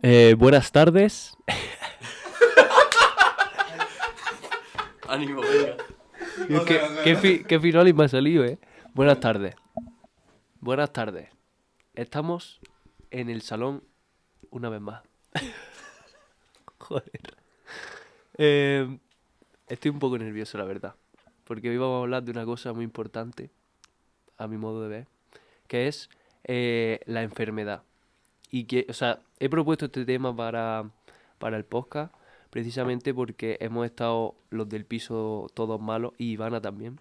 Buenas tardes. Ánimo, venga. Qué finales me ha salido, ¿eh? Buenas tardes. Buenas tardes. Estamos en el salón una vez más. Joder. Eh, Estoy un poco nervioso, la verdad. Porque hoy vamos a hablar de una cosa muy importante, a mi modo de ver, que es la enfermedad. Y que, o sea, he propuesto este tema para el podcast precisamente porque hemos estado los del piso todos malos y Ivana también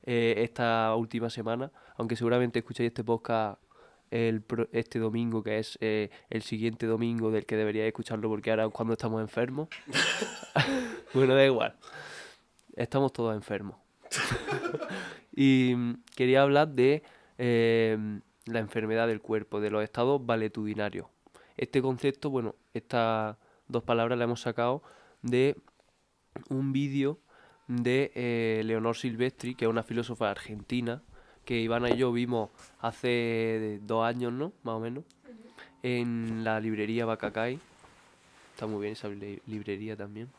esta última semana, aunque seguramente escuchéis este podcast este domingo, que es el siguiente domingo del que deberíais escucharlo porque ahora es cuando estamos enfermos. Bueno, da igual, estamos todos enfermos. Y quería hablar de la enfermedad del cuerpo, de los estados valetudinarios. Este concepto, bueno, estas dos palabras las hemos sacado de un vídeo de Leonor Silvestri, que es una filósofa argentina, que Ivana y yo vimos hace 2 años, ¿no? Más o menos, en la librería Bacacay. Está muy bien esa librería también.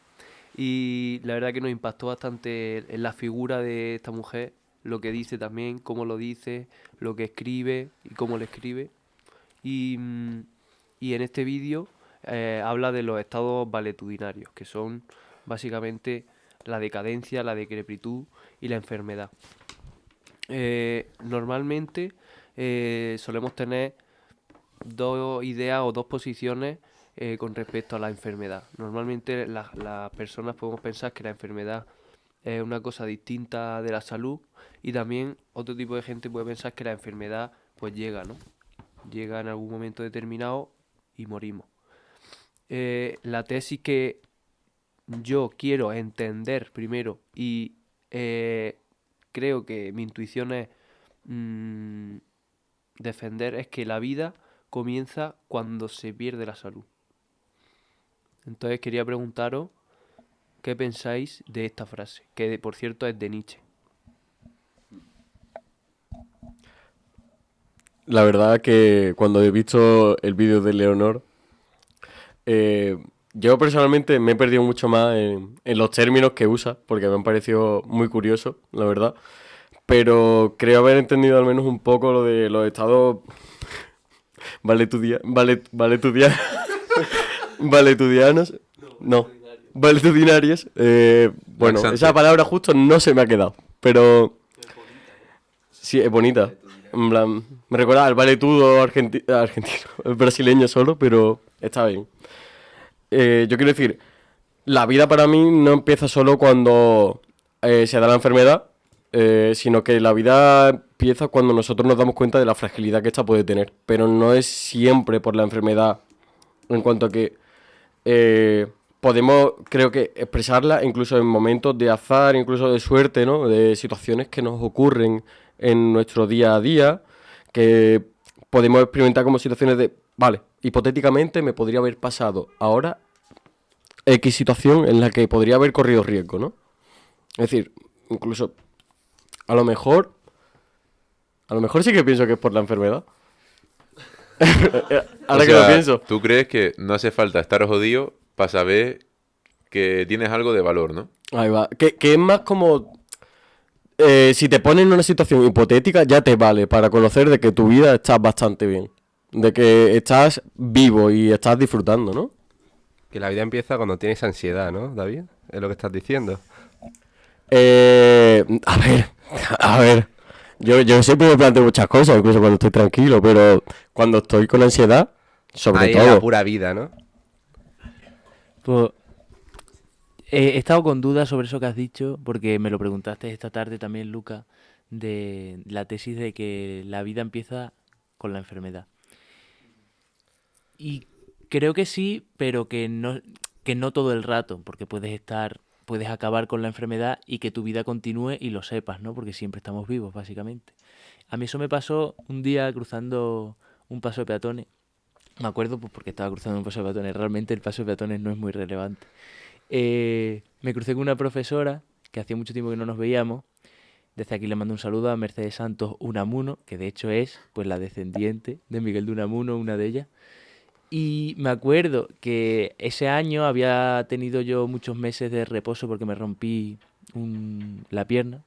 Y la verdad que nos impactó bastante en la figura de esta mujer, lo que dice también, cómo lo dice, lo que escribe y cómo lo escribe. Y, y en este vídeo habla de los estados valetudinarios, que son básicamente la decadencia, la decrepitud y la enfermedad. Normalmente solemos tener dos ideas o dos posiciones con respecto a la enfermedad. Normalmente las personas podemos pensar que la enfermedad es una cosa distinta de la salud, y también otro tipo de gente puede pensar que la enfermedad pues llega, ¿no? Llega en algún momento determinado y morimos. La tesis que yo quiero entender primero y creo que mi intuición es mm, defender es que la vida comienza cuando se pierde la salud. Entonces quería preguntaros qué pensáis de esta frase, que por cierto es de Nietzsche. La verdad que cuando he visto el vídeo de Leonor, eh, yo personalmente me he perdido mucho más en los términos que usa, porque me han parecido muy curiosos, la verdad. Pero creo haber entendido al menos un poco lo de los estados valetudianos. No, valetudinarios. Bueno, esa Laxante. palabra justo no se me ha quedado, pero sí, es bonita. En plan, me recuerda al valetudo argentino, el brasileño solo, pero está bien. Yo quiero decir, la vida para mí no empieza solo cuando se da la enfermedad, sino que la vida empieza cuando nosotros nos damos cuenta de la fragilidad que esta puede tener. Pero no es siempre por la enfermedad, en cuanto a que podemos, creo que, expresarla incluso en momentos de azar, incluso de suerte, ¿no? De situaciones que nos ocurren en nuestro día a día, que podemos experimentar como situaciones de, vale, hipotéticamente me podría haber pasado ahora X situación en la que podría haber corrido riesgo, ¿no? Es decir, incluso, a lo mejor, a lo mejor sí que pienso que es por la enfermedad. O Ahora que lo sea, pienso. ¿tú crees que no hace falta estar jodido para saber que tienes algo de valor, ¿no? Ahí va. Que es más como si te pones en una situación hipotética, ya te vale para conocer de que tu vida está bastante bien. De que estás vivo y estás disfrutando, ¿no? Que la vida empieza cuando tienes ansiedad, ¿no, David? Es lo que estás diciendo. A ver, a ver. Yo siempre me planteo muchas cosas, incluso cuando estoy tranquilo, pero cuando estoy con ansiedad, sobre Ahí es la todo. pura vida, ¿no? Pues he estado con dudas sobre eso que has dicho, porque me lo preguntaste esta tarde también, Luca, de la tesis de que la vida empieza con la enfermedad. Y creo que sí, pero que no todo el rato, porque puedes acabar con la enfermedad y que tu vida continúe y lo sepas, ¿no? Porque siempre estamos vivos, básicamente. A mí eso me pasó un día cruzando un paso de peatones. Me acuerdo pues porque estaba cruzando un paso de peatones. Realmente el paso de peatones no es muy relevante. Me crucé con una profesora que hacía mucho tiempo que no nos veíamos. Desde aquí le mando un saludo a Mercedes Santos Unamuno, que de hecho es pues la descendiente de Miguel de Unamuno, una de ellas. Y me acuerdo que ese año había tenido yo muchos meses de reposo porque me rompí la pierna.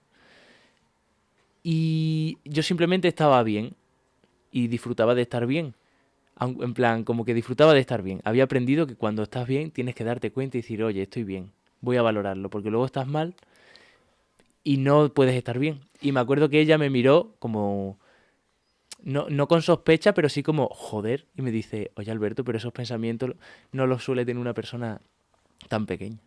Y yo simplemente estaba bien y disfrutaba de estar bien. En plan, como que disfrutaba de estar bien. Había aprendido que cuando estás bien tienes que darte cuenta y decir, oye, estoy bien, voy a valorarlo, porque luego estás mal y no puedes estar bien. Y me acuerdo que ella me miró como, no con sospecha, pero sí como, joder, y me dice, oye Alberto, pero esos pensamientos no los suele tener una persona tan pequeña.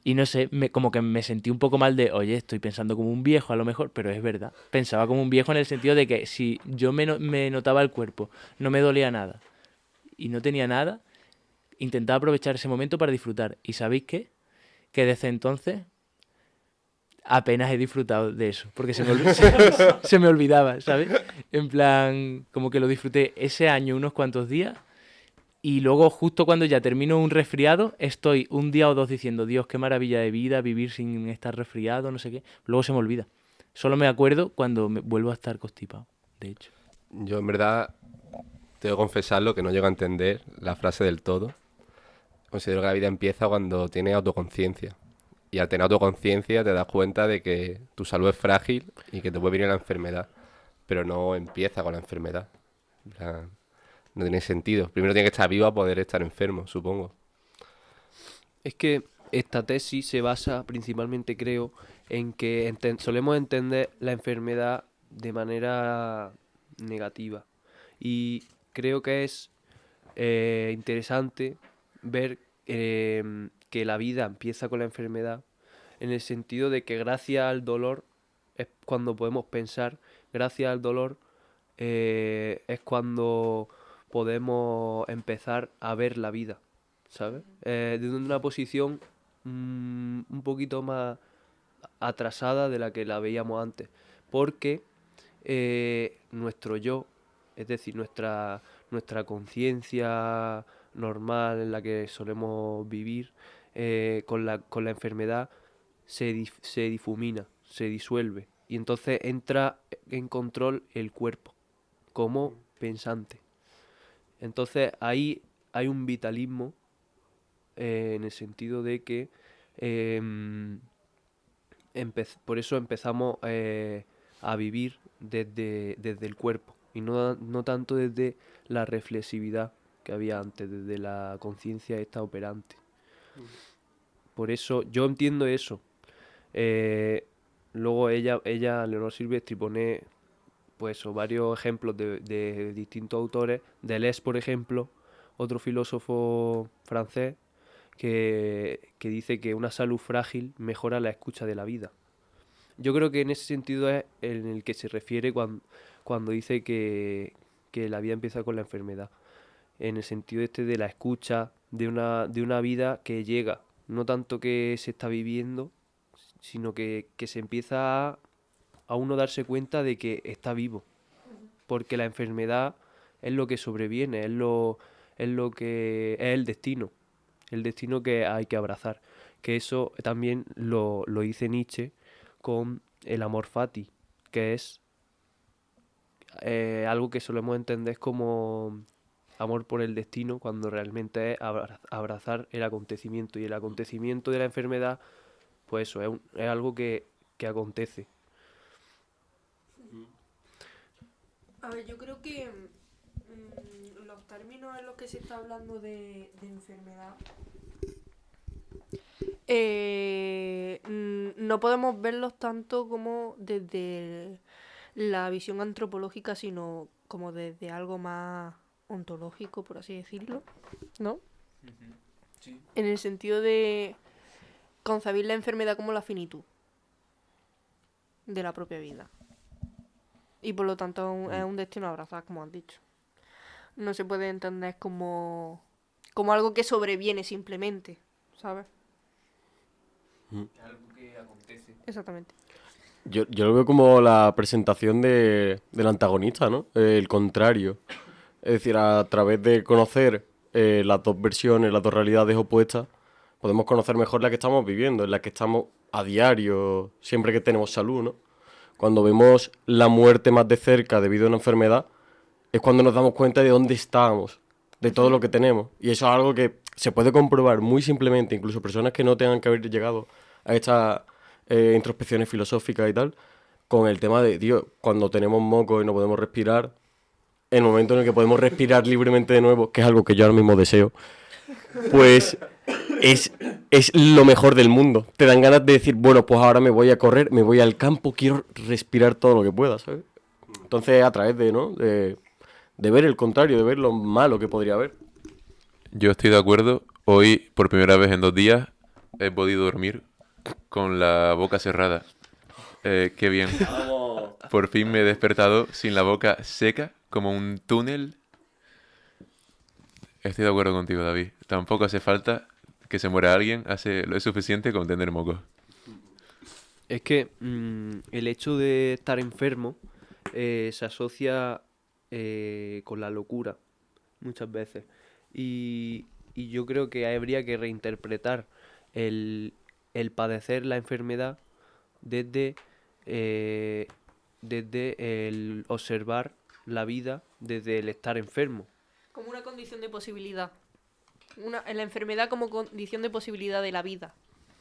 Y no sé, como que me sentí un poco mal de, oye, estoy pensando como un viejo a lo mejor, pero es verdad. Pensaba como un viejo en el sentido de que si yo me notaba el cuerpo, no me dolía nada y no tenía nada, intentaba aprovechar ese momento para disfrutar. ¿Y sabéis qué? Que desde entonces apenas he disfrutado de eso, porque se me olvidaba, ¿sabes? En plan, como que lo disfruté ese año unos cuantos días y luego justo cuando ya termino un resfriado, estoy un día o dos diciendo, Dios, qué maravilla de vida, vivir sin estar resfriado, no sé qué. Luego se me olvida. Solo me acuerdo cuando me vuelvo a estar constipado, de hecho. Yo en verdad tengo que confesarlo que no llego a entender la frase del todo. Considero que la vida empieza cuando tienes autoconciencia. Y al tener autoconciencia te das cuenta de que tu salud es frágil y que te puede venir la enfermedad. Pero no empieza con la enfermedad. En plan, no tiene sentido. Primero tiene que estar vivo a poder estar enfermo, supongo. Es que esta tesis se basa principalmente, creo, en que solemos entender la enfermedad de manera negativa. Y creo que es interesante ver que la vida empieza con la enfermedad, en el sentido de que gracias al dolor es cuando podemos pensar, gracias al dolor es cuando podemos empezar a ver la vida, ¿sabes? Desde una posición un poquito más atrasada de la que la veíamos antes, porque nuestro yo, es decir, nuestra conciencia normal en la que solemos vivir, con la enfermedad se difumina, se disuelve, y entonces entra en control el cuerpo como pensante. Entonces ahí hay un vitalismo en el sentido de que por eso empezamos a vivir desde el cuerpo y no tanto desde la reflexividad que había antes, desde la conciencia esta operante. Por eso yo entiendo eso. Luego Leonor Silvestri, pone pues varios ejemplos de distintos autores. Deleuze, por ejemplo, otro filósofo francés, que dice que una salud frágil mejora la escucha de la vida. Yo creo que en ese sentido es en el que se refiere cuando dice que la vida empieza con la enfermedad. En el sentido este de la escucha de una vida que llega. No tanto que se está viviendo, sino que se empieza a uno darse cuenta de que está vivo. Porque la enfermedad es lo que sobreviene, es lo que es el destino que hay que abrazar. Que eso también lo dice Nietzsche con el amor fati, que es algo que solemos entender como amor por el destino, cuando realmente es abrazar el acontecimiento. Y el acontecimiento de la enfermedad, pues eso, es algo que acontece. A ver, yo creo que los términos en los que se está hablando de enfermedad no podemos verlos tanto como desde la visión antropológica, sino como desde algo más ontológico, por así decirlo, ¿no? Sí. En el sentido de concebir la enfermedad como la finitud de la propia vida. Y por lo tanto es un destino a abrazar, como has dicho. No se puede entender como algo que sobreviene simplemente, ¿sabes? Algo que acontece. Exactamente. Yo lo veo como la presentación del antagonista, ¿no? El contrario. Es decir, a través de conocer las dos versiones, las dos realidades opuestas, podemos conocer mejor la que estamos viviendo, en la que estamos a diario, siempre que tenemos salud, ¿no? Cuando vemos la muerte más de cerca debido a una enfermedad, es cuando nos damos cuenta de dónde estábamos de todo lo que tenemos. Y eso es algo que se puede comprobar muy simplemente, incluso personas que no tengan que haber llegado a estas introspecciones filosóficas y tal, con el tema de, Dios, cuando tenemos moco y no podemos respirar, el momento en el que podemos respirar libremente de nuevo, que es algo que yo ahora mismo deseo, pues es lo mejor del mundo. Te dan ganas de decir, bueno, pues ahora me voy a correr, me voy al campo, quiero respirar todo lo que pueda, ¿sabes? Entonces, a través de, ¿no? de ver el contrario, de ver lo malo que podría haber. Yo estoy de acuerdo. Hoy, por primera vez en 2 días, he podido dormir con la boca cerrada. Qué bien. Por fin me he despertado sin la boca seca, como un túnel. Estoy de acuerdo contigo, David. Tampoco hace falta que se muera alguien, es suficiente con tener mocos. Es que el hecho de estar enfermo se asocia con la locura muchas veces. Y yo creo que habría que reinterpretar el padecer la enfermedad desde el observar la vida desde el estar enfermo. Como una condición de posibilidad. La enfermedad como condición de posibilidad de la vida.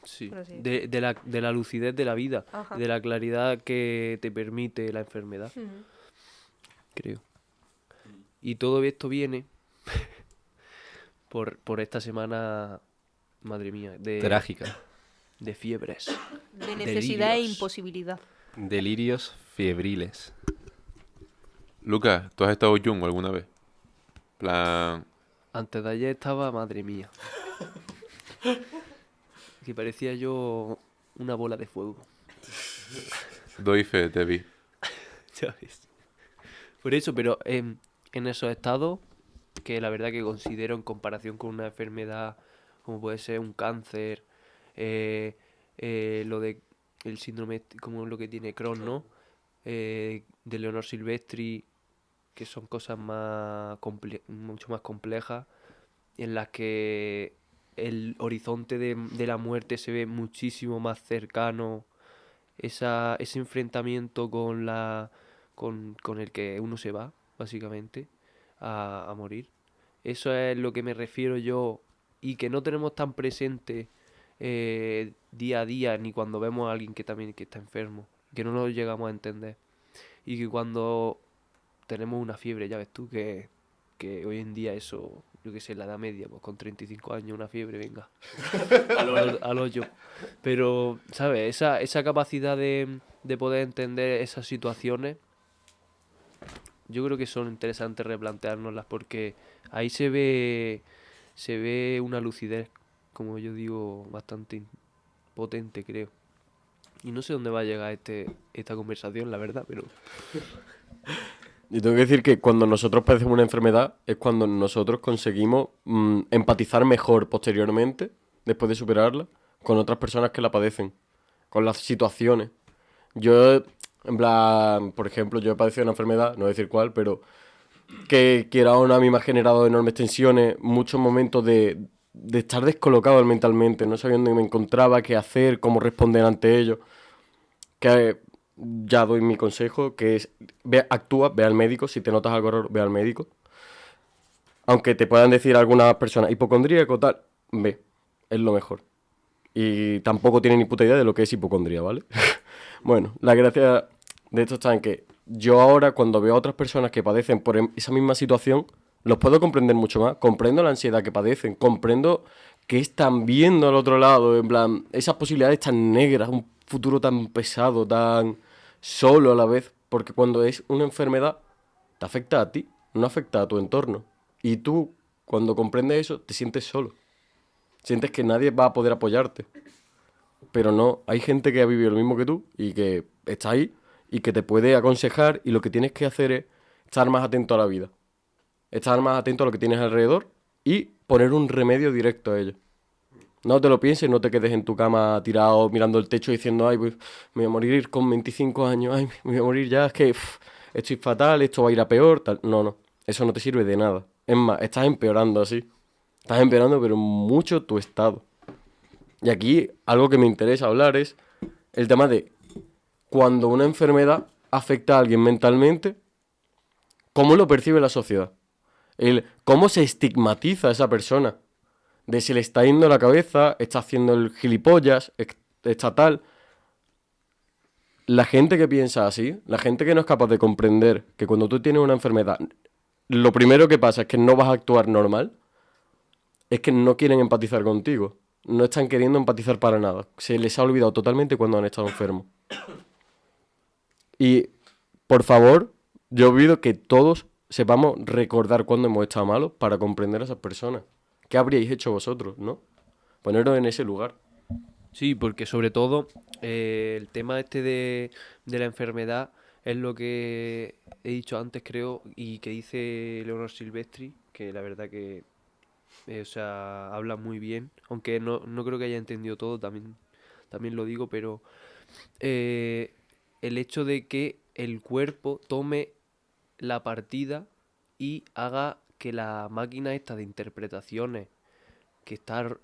Sí, Por así de la lucidez de la vida, Ajá. de la claridad que te permite la enfermedad, Ujú. creo. Y todo esto viene por esta semana, madre mía, Trágica. de fiebres. De necesidad e Delirios. imposibilidad. Delirios fiebriles. Lucas, ¿tú has estado Jung alguna vez? Plan... Antes de ayer estaba, madre mía, que parecía yo una bola de fuego. Doy fe, te vi. Ya ves. Por eso, pero en esos estados, que la verdad que considero en comparación con una enfermedad como puede ser un cáncer, lo de el síndrome, como lo que tiene Crohn, ¿no? De Leonor Silvestri, que son cosas mucho más complejas, en las que el horizonte de la muerte se ve muchísimo más cercano, ese enfrentamiento con el que uno se va, básicamente, a morir. Eso es lo que me refiero yo, y que no tenemos tan presente día a día, ni cuando vemos a alguien que también que está enfermo, que no nos llegamos a entender. Y que cuando tenemos una fiebre, ya ves tú, que hoy en día eso, yo que sé, la edad media, pues con 35 años una fiebre, venga, al hoyo. Pero, ¿sabes? Esa capacidad de poder entender esas situaciones, yo creo que son interesantes replanteárnoslas, porque ahí se ve una lucidez, como yo digo, bastante potente, creo. Y no sé dónde va a llegar esta conversación, la verdad, pero... Yo tengo que decir que cuando nosotros padecemos una enfermedad es cuando nosotros conseguimos empatizar mejor posteriormente, después de superarla, con otras personas que la padecen, con las situaciones. Yo, en plan, por ejemplo, yo he padecido una enfermedad, no voy a decir cuál, pero que quiera o no a mí me ha generado enormes tensiones, muchos momentos de estar descolocado mentalmente, no sabiendo dónde me encontraba, qué hacer, cómo responder ante ello. Que ya doy mi consejo, que es, actúa, ve al médico, si te notas algo raro, ve al médico. Aunque te puedan decir algunas personas, hipocondríaco, tal, ve, es lo mejor. Y tampoco tienen ni puta idea de lo que es hipocondría, ¿vale? Bueno, la gracia de esto está en que yo ahora, cuando veo a otras personas que padecen por esa misma situación, los puedo comprender mucho más. Comprendo la ansiedad que padecen, comprendo que están viendo al otro lado, en plan, esas posibilidades tan negras, un futuro tan pesado, tan solo a la vez, porque cuando es una enfermedad, te afecta a ti, no afecta a tu entorno. Y tú, cuando comprendes eso, te sientes solo. Sientes que nadie va a poder apoyarte. Pero no, hay gente que ha vivido lo mismo que tú y que está ahí y que te puede aconsejar, y lo que tienes que hacer es estar más atento a la vida. Estar más atento a lo que tienes alrededor y poner un remedio directo a ello. No te lo pienses, no te quedes en tu cama tirado mirando el techo diciendo, ay, pues me voy a morir con 25 años, ay, me voy a morir ya, es que estoy fatal, esto va a ir a peor, tal. No, eso no te sirve de nada. Es más, estás empeorando así. Estás empeorando, pero mucho tu estado. Y aquí algo que me interesa hablar es el tema de cuando una enfermedad afecta a alguien mentalmente, ¿cómo lo percibe la sociedad? El cómo se estigmatiza a esa persona. De si le está yendo la cabeza, está haciendo el gilipollas, está tal. La gente que piensa así, la gente que no es capaz de comprender que cuando tú tienes una enfermedad, lo primero que pasa es que no vas a actuar normal, es que no quieren empatizar contigo. No están queriendo empatizar para nada. Se les ha olvidado totalmente cuando han estado enfermos. Y, por favor, yo pido que todos sepamos recordar cuando hemos estado malos para comprender a esas personas. ¿Qué habríais hecho vosotros, no? Poneros en ese lugar. Sí, porque sobre todo el tema este de la enfermedad es lo que he dicho antes, creo, y que dice Leonor Silvestri, que la verdad que o sea, habla muy bien, aunque no creo que haya entendido todo, también lo digo, pero eh, el hecho de que el cuerpo tome la partida y haga que la máquina esta de interpretaciones que está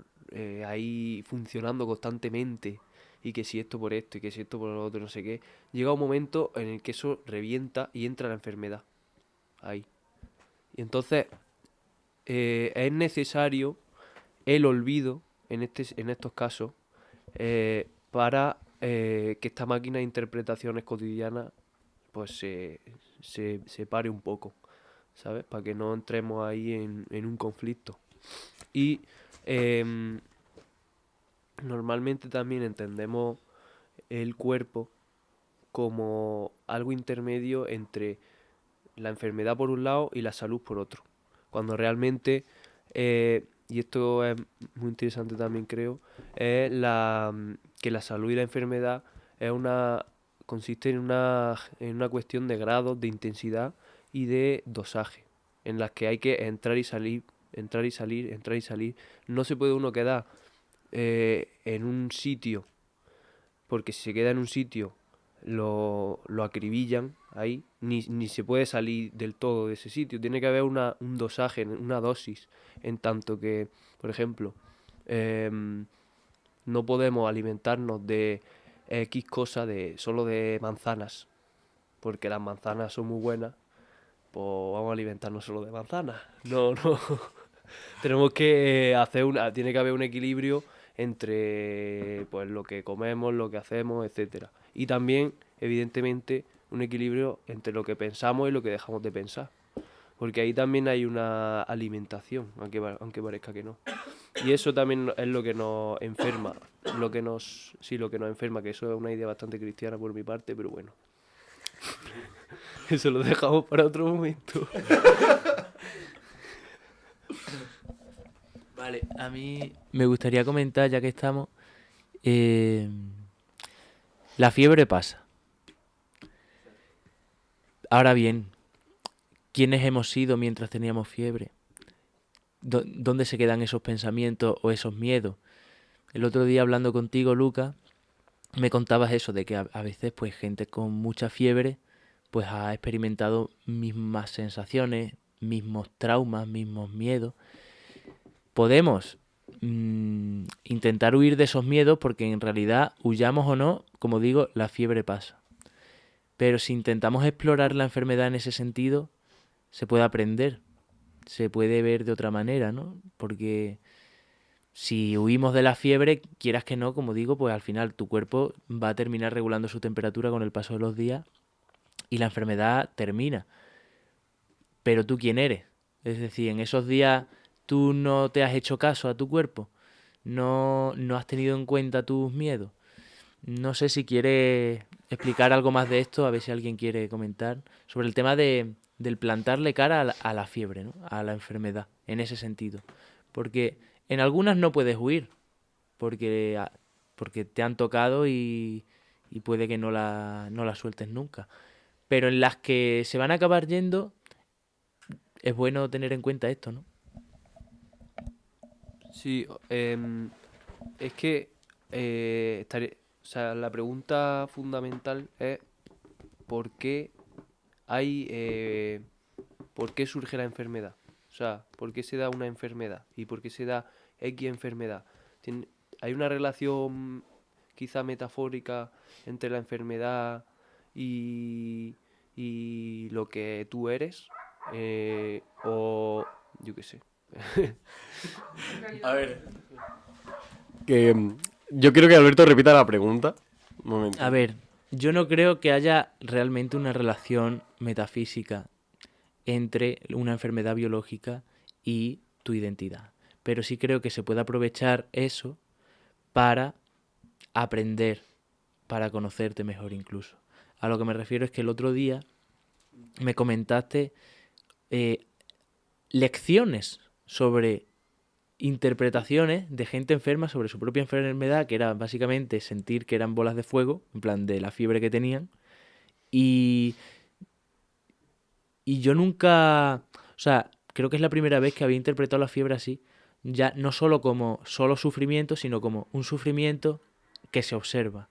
ahí funcionando constantemente y que si esto por esto y que si esto por lo otro, no sé qué, llega un momento en el que eso revienta y entra la enfermedad ahí. Y entonces es necesario el olvido en estos casos para que esta máquina de interpretaciones cotidianas pues se pare un poco, ¿sabes? Para que no entremos ahí en un conflicto. Y em, normalmente también entendemos el cuerpo como algo intermedio entre la enfermedad por un lado y la salud por otro. Cuando realmente, y esto es muy interesante también creo, es que la salud y la enfermedad es consiste en una cuestión de grados, de intensidad y de dosaje, en las que hay que entrar y salir, entrar y salir, entrar y salir. No se puede uno quedar en un sitio, porque si se queda en un sitio lo acribillan ahí, ni se puede salir del todo de ese sitio. Tiene que haber un dosaje, una dosis, en tanto que, por ejemplo, no podemos alimentarnos de X cosa solo de manzanas, porque las manzanas son muy buenas, pues vamos a alimentarnos solo de manzanas. No. Tenemos que tiene que haber un equilibrio entre pues lo que comemos, lo que hacemos, etcétera. Y también, evidentemente, un equilibrio entre lo que pensamos y lo que dejamos de pensar. Porque ahí también hay una alimentación, aunque parezca que no. Y eso también es lo que nos enferma, lo que nos enferma, que eso es una idea bastante cristiana por mi parte, pero bueno. Eso lo dejamos para otro momento. Vale, a mí me gustaría comentar, ya que estamos, eh, la fiebre pasa. Ahora bien, ¿quiénes hemos sido mientras teníamos fiebre? ¿Dónde se quedan esos pensamientos o esos miedos? El otro día hablando contigo, Luca, me contabas eso, de que a veces pues gente con mucha fiebre pues ha experimentado mismas sensaciones, mismos traumas, mismos miedos. Podemos intentar huir de esos miedos porque en realidad, huyamos o no, como digo, la fiebre pasa. Pero si intentamos explorar la enfermedad en ese sentido, se puede aprender, se puede ver de otra manera, ¿no? Porque si huimos de la fiebre, quieras que no, como digo, pues al final tu cuerpo va a terminar regulando su temperatura con el paso de los días y la enfermedad termina. Pero tú, ¿quién eres? Es decir, en esos días tú no te has hecho caso a tu cuerpo, no has tenido en cuenta tus miedos. No sé si quieres explicar algo más de esto, a ver si alguien quiere comentar, sobre el tema del plantarle cara a la fiebre, ¿no? A la enfermedad, en ese sentido. Porque en algunas no puedes huir, porque te han tocado y puede que no la sueltes nunca. Pero en las que se van a acabar yendo, es bueno tener en cuenta esto, ¿no? Sí, es que o sea, la pregunta fundamental es ¿por qué hay por qué surge la enfermedad? O sea, ¿por qué se da una enfermedad? ¿Y por qué se da X enfermedad? ¿Hay una relación quizá metafórica entre la enfermedad y lo que tú eres? O yo qué sé. A ver. Yo quiero que Alberto repita la pregunta. Un momento. A ver, yo no creo que haya realmente una relación metafísica entre una enfermedad biológica y tu identidad. Pero sí creo que se puede aprovechar eso para aprender, para conocerte mejor incluso. A lo que me refiero es que el otro día me comentaste lecciones sobre interpretaciones de gente enferma sobre su propia enfermedad, que era básicamente sentir que eran bolas de fuego, en plan de la fiebre que tenían. Y yo nunca, o sea, creo que es la primera vez que había interpretado la fiebre así, ya no solo como solo sufrimiento, sino como un sufrimiento que se observa,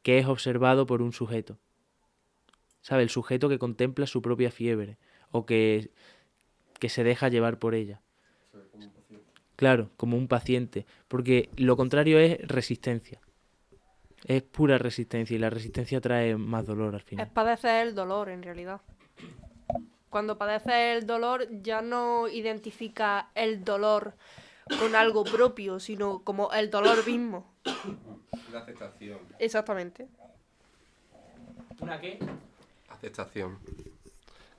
que es observado por un sujeto. ¿Sabe? El sujeto que contempla su propia fiebre o que se deja llevar por ella. Claro, como un paciente, porque lo contrario es resistencia. Es pura resistencia y la resistencia trae más dolor al Es final. padecer el dolor, en realidad. Cuando padeces el dolor ya no identifica el dolor con algo propio, sino como el dolor mismo. Una aceptación. Exactamente. ¿Una qué? Aceptación.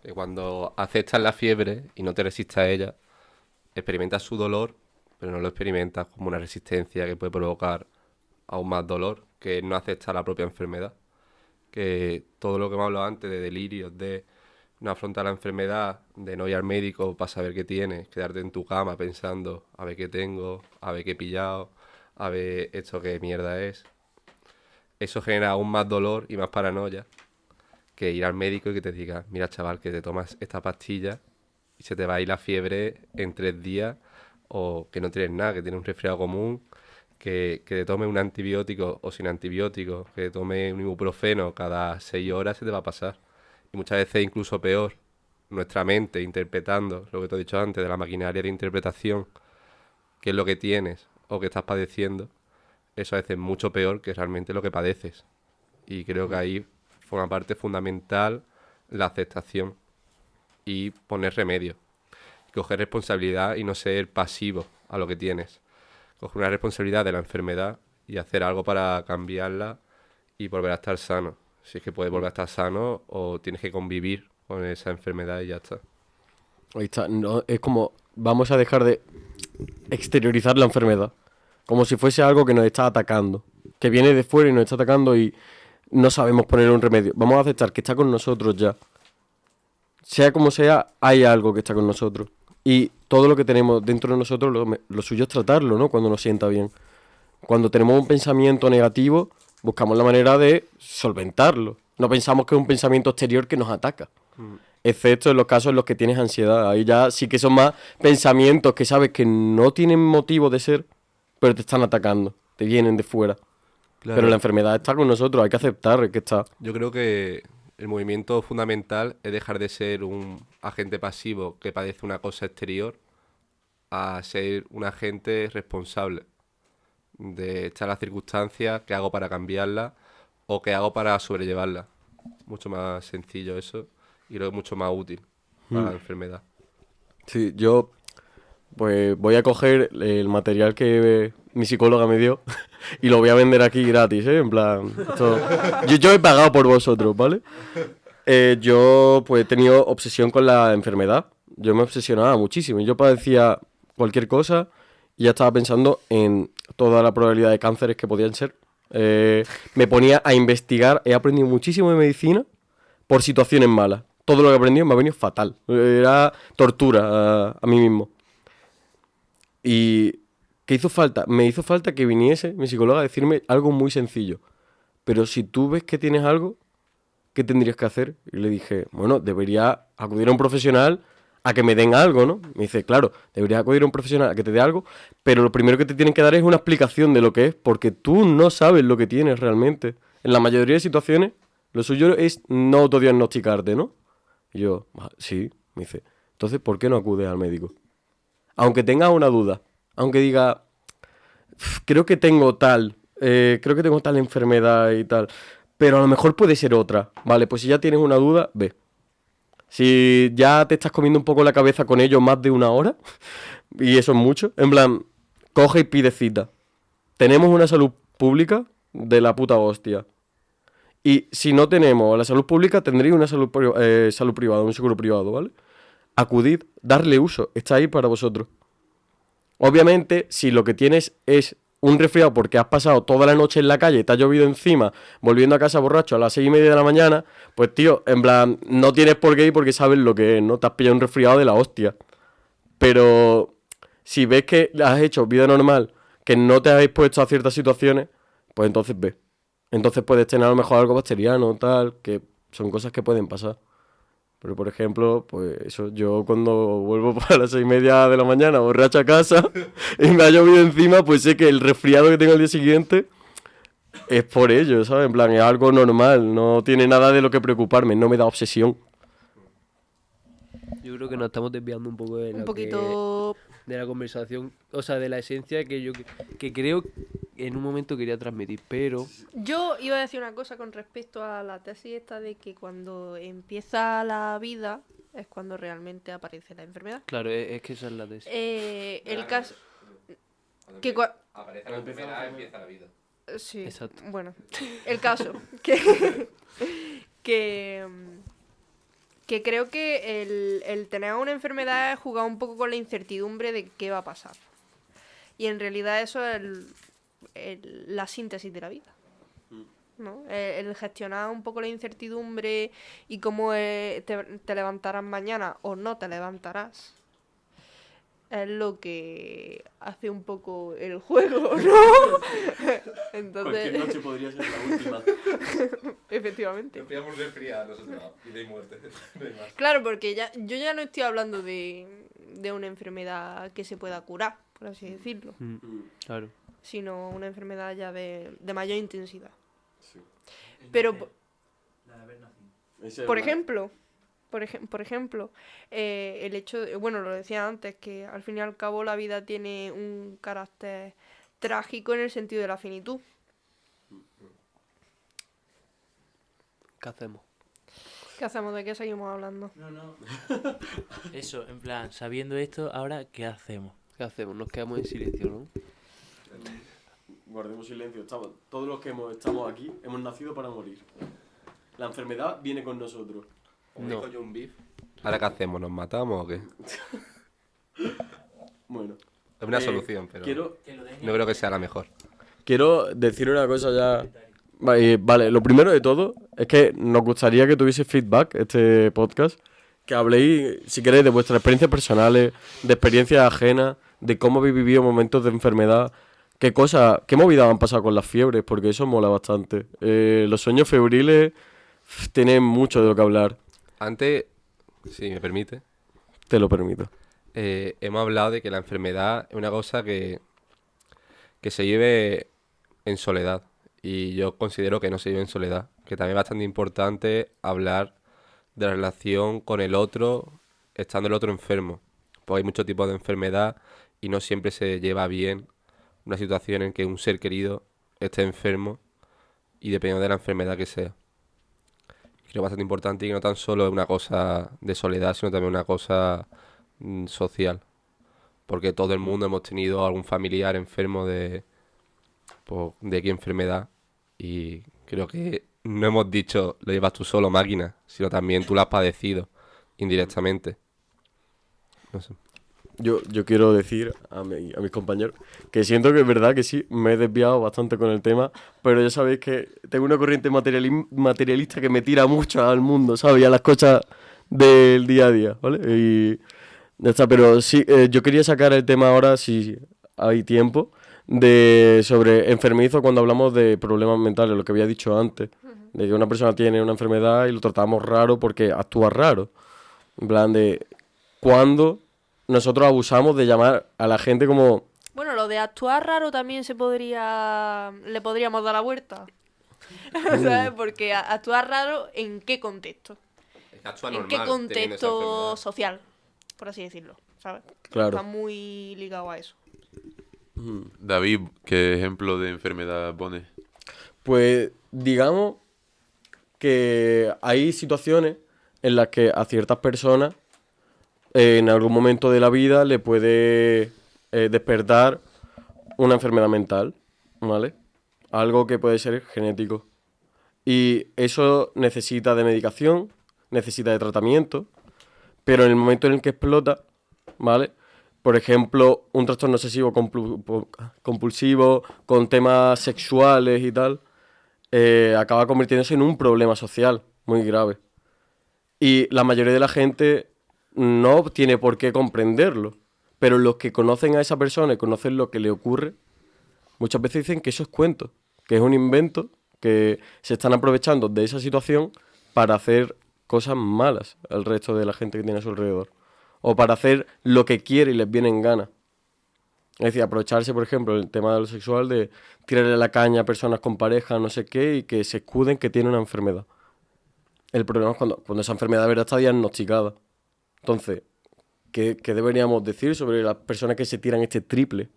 Que cuando aceptas la fiebre y no te resistes a ella, experimentas su dolor, pero no lo experimentas como una resistencia que puede provocar aún más dolor, que no aceptar la propia enfermedad. Que todo lo que hemos hablado antes de delirios, de no afrontar la enfermedad, de no ir al médico para saber qué tienes, quedarte en tu cama pensando a ver qué tengo, a ver qué he pillado, a ver esto qué mierda es. Eso genera aún más dolor y más paranoia que ir al médico y que te diga, mira chaval, que te tomas esta pastilla y se te va a ir la fiebre en 3 días, o que no tienes nada, que tienes un resfriado común, que te tomes un antibiótico o sin antibiótico, que te tomes un ibuprofeno cada 6 horas, se te va a pasar. Y muchas veces incluso peor, nuestra mente interpretando lo que te he dicho antes de la maquinaria de interpretación, qué es lo que tienes o que estás padeciendo, eso a veces es mucho peor que realmente lo que padeces. Y creo que ahí forma parte fundamental la aceptación y poner remedio. Coger responsabilidad y no ser pasivo a lo que tienes. Coger una responsabilidad de la enfermedad y hacer algo para cambiarla y volver a estar sano. Si es que puedes volver a estar sano o tienes que convivir con esa enfermedad y ya está. Ahí está. No, es como, vamos a dejar de exteriorizar la enfermedad. Como si fuese algo que nos está atacando. Que viene de fuera y nos está atacando y no sabemos poner un remedio. Vamos a aceptar que está con nosotros ya. Sea como sea, hay algo que está con nosotros. Y todo lo que tenemos dentro de nosotros, lo suyo es tratarlo, ¿no? Cuando nos sienta bien. Cuando tenemos un pensamiento negativo, buscamos la manera de solventarlo. No pensamos que es un pensamiento exterior que nos ataca. Excepto en los casos en los que tienes ansiedad. Ahí ya sí que son más pensamientos que sabes que no tienen motivo de ser, pero te están atacando. Te vienen de fuera. Claro. Pero la enfermedad está con nosotros, hay que aceptar que está. Yo creo que el movimiento fundamental es dejar de ser un agente pasivo que padece una cosa exterior a ser un agente responsable de echar las circunstancias, qué hago para cambiarlas o qué hago para sobrellevarlas. Mucho más sencillo eso y creo que mucho más útil para la enfermedad. Sí, yo pues voy a coger el material que mi psicóloga me dio y lo voy a vender aquí gratis, ¿eh? En plan, yo he pagado por vosotros, ¿vale? Yo pues he tenido obsesión con la enfermedad. Yo me obsesionaba muchísimo. Yo padecía cualquier cosa y ya estaba pensando en toda la probabilidad de cánceres que podían ser. Me ponía a investigar. He aprendido muchísimo de medicina por situaciones malas. Todo lo que he aprendido me ha venido fatal. Era tortura a mí mismo. Y ¿qué hizo falta? Me hizo falta que viniese mi psicóloga a decirme algo muy sencillo. Pero si tú ves que tienes algo, ¿qué tendrías que hacer? Y le dije, bueno, debería acudir a un profesional a que me den algo, ¿no? Me dice, claro, deberías acudir a un profesional a que te dé algo, pero lo primero que te tienen que dar es una explicación de lo que es, porque tú no sabes lo que tienes realmente. En la mayoría de situaciones, lo suyo es no autodiagnosticarte, ¿no? Y yo, sí, me dice, entonces, ¿por qué no acudes al médico? Aunque tengas una duda, aunque diga, creo que tengo tal enfermedad y tal, pero a lo mejor puede ser otra. Vale, pues si ya tienes una duda, ve. Si ya te estás comiendo un poco la cabeza con ello más de una hora, y eso es mucho, en plan, coge y pide cita. Tenemos una salud pública de la puta hostia. Y si no tenemos la salud pública, tendréis una salud privada, un seguro privado, ¿vale? Acudid, darle uso, está ahí para vosotros. Obviamente, si lo que tienes es un resfriado porque has pasado toda la noche en la calle, te ha llovido encima, volviendo a casa borracho a las 6:30 de la mañana, pues tío, en plan, no tienes por qué ir porque sabes lo que es, ¿no? Te has pillado un resfriado de la hostia. Pero si ves que has hecho vida normal, que no te habéis puesto a ciertas situaciones, pues entonces ve. Entonces puedes tener a lo mejor algo bacteriano, tal, que son cosas que pueden pasar. Pero, por ejemplo, pues eso, yo cuando vuelvo para las 6:30 de la mañana borracho a casa y me ha llovido encima, pues sé que el resfriado que tengo al día siguiente es por ello, ¿sabes? En plan, es algo normal, no tiene nada de lo que preocuparme, no me da obsesión. Yo creo que nos estamos desviando un poco de Un lo poquito... de la conversación, o sea, de la esencia que yo que creo en un momento quería transmitir, pero Yo iba a decir una cosa con respecto a la tesis esta de que cuando empieza la vida es cuando realmente aparece la enfermedad. claro, es que esa es la tesis. El caso... Aparece la enfermedad, empieza la vida. Sí, Exacto. bueno. El caso, que, que, que creo que el tener una enfermedad es jugar un poco con la incertidumbre de qué va a pasar. Y en realidad eso es la síntesis de la vida, ¿no? El gestionar un poco la incertidumbre y cómo te levantarás mañana o no te levantarás. Es lo que hace un poco el juego, ¿no? Entonces, podría ser la última. efectivamente. Empezamos resfriados nosotros, y de muerte. No hay más. Claro, porque yo ya no estoy hablando de una enfermedad que se pueda curar, por así decirlo, Claro. sino una enfermedad ya de mayor intensidad. Pero, por ejemplo, el hecho de, bueno, lo decía antes, que al fin y al cabo la vida tiene un carácter trágico en el sentido de la finitud. ¿Qué hacemos? ¿Qué hacemos? ¿De qué seguimos hablando? Eso, en plan, sabiendo esto, ahora, ¿qué hacemos? ¿Qué hacemos? Nos quedamos en silencio, ¿no? Guardemos silencio. Todos los que estamos aquí hemos nacido para morir. La enfermedad viene con nosotros. Como No. dijo John Beef. ¿Ahora qué hacemos? ¿Nos matamos o qué? Bueno. Es una solución, pero Quiero no creo que sea la mejor. decir una cosa ya. Vale, lo primero de todo es que nos gustaría que tuviese feedback este podcast. Que habléis, si queréis, de vuestras experiencias personales, de experiencias ajenas, de cómo habéis vivido momentos de enfermedad. ¿Qué movidas han pasado con las fiebres? Porque eso mola bastante. Los sueños febriles tienen mucho de lo que hablar. Antes, si me permite, Te lo permito. hemos hablado de que la enfermedad es una cosa que se vive en soledad. Y yo considero que no se vive en soledad. Que también es bastante importante hablar de la relación con el otro, estando el otro enfermo. Pues hay muchos tipos de enfermedad y no siempre se lleva bien una situación en que un ser querido esté enfermo y dependiendo de la enfermedad que sea. Creo bastante importante y que no tan solo es una cosa de soledad, sino también una cosa social. Porque todo el mundo hemos tenido algún familiar enfermo de qué enfermedad y creo que no hemos dicho lo llevas tú solo, máquina, sino también tú lo has padecido indirectamente. No sé. Yo quiero decir a mis compañeros que siento que es verdad que sí, me he desviado bastante con el tema, pero ya sabéis que tengo una corriente materialista que me tira mucho al mundo, ¿sabes? Y a las cosas del día a día, ¿vale? Y ya está, pero sí, yo quería sacar el tema ahora, si hay tiempo, sobre enfermizo cuando hablamos de problemas mentales, lo que había dicho antes, de que una persona tiene una enfermedad y lo tratamos raro porque actúa raro. En plan de cuando nosotros abusamos de llamar a la gente como... Bueno, lo de actuar raro también le podríamos dar la vuelta. ¿Sabes? Porque actuar raro, ¿en qué contexto? ¿En qué contexto social? Por así decirlo, ¿sabes? Claro. Está muy ligado a eso. David, ¿qué ejemplo de enfermedad pones? Pues digamos que hay situaciones en las que a ciertas personas en algún momento de la vida le puede despertar una enfermedad mental, ¿vale? Algo que puede ser genético. Y eso necesita de medicación, necesita de tratamiento, pero en el momento en el que explota, ¿vale? Por ejemplo, un trastorno obsesivo compulsivo con temas sexuales y tal, acaba convirtiéndose en un problema social muy grave. Y la mayoría de la gente no tiene por qué comprenderlo, pero los que conocen a esa persona y conocen lo que le ocurre, muchas veces dicen que eso es cuento, que es un invento, que se están aprovechando de esa situación para hacer cosas malas al resto de la gente que tiene a su alrededor. O para hacer lo que quiere y les viene en gana. Es decir, aprovecharse, por ejemplo, el tema de lo sexual, de tirarle la caña a personas con pareja, no sé qué, y que se escuden que tienen una enfermedad. El problema es cuando esa enfermedad de verdad está diagnosticada. Entonces, ¿qué deberíamos decir sobre las personas que se tiran este triple?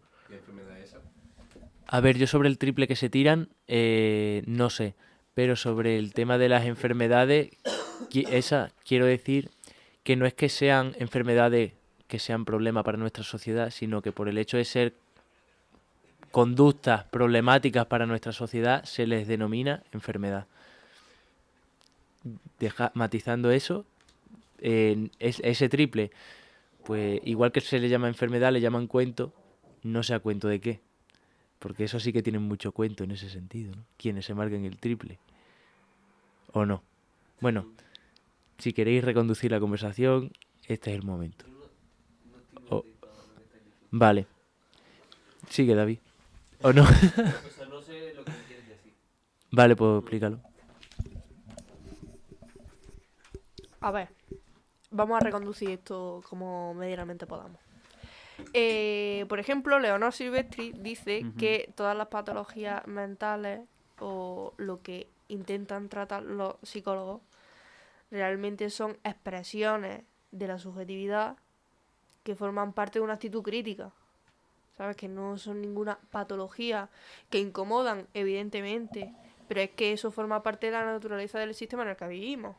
A ver, yo sobre el triple que se tiran, no sé. Pero sobre el tema de las enfermedades, quiero decir que no es que sean enfermedades que sean problema para nuestra sociedad, sino que por el hecho de ser conductas problemáticas para nuestra sociedad, se les denomina enfermedad. Matizando eso, ese triple, pues igual que se le llama enfermedad, le llaman cuento, no sé a cuento de qué. Porque eso sí que tienen mucho cuento en ese sentido, ¿no? Quienes se marquen el triple. ¿O no? Bueno, si queréis reconducir la conversación, este es el momento. Vale. Sigue, David. ¿O no? Vale, pues explícalo. A ver, vamos a reconducir esto como medianamente podamos. Por ejemplo, Leonor Silvestri dice que todas las patologías mentales o lo que intentan tratar los psicólogos realmente son expresiones de la subjetividad que forman parte de una actitud crítica. ¿Sabes? Que no son ninguna patología, que incomodan, evidentemente, pero es que eso forma parte de la naturaleza del sistema en el que vivimos.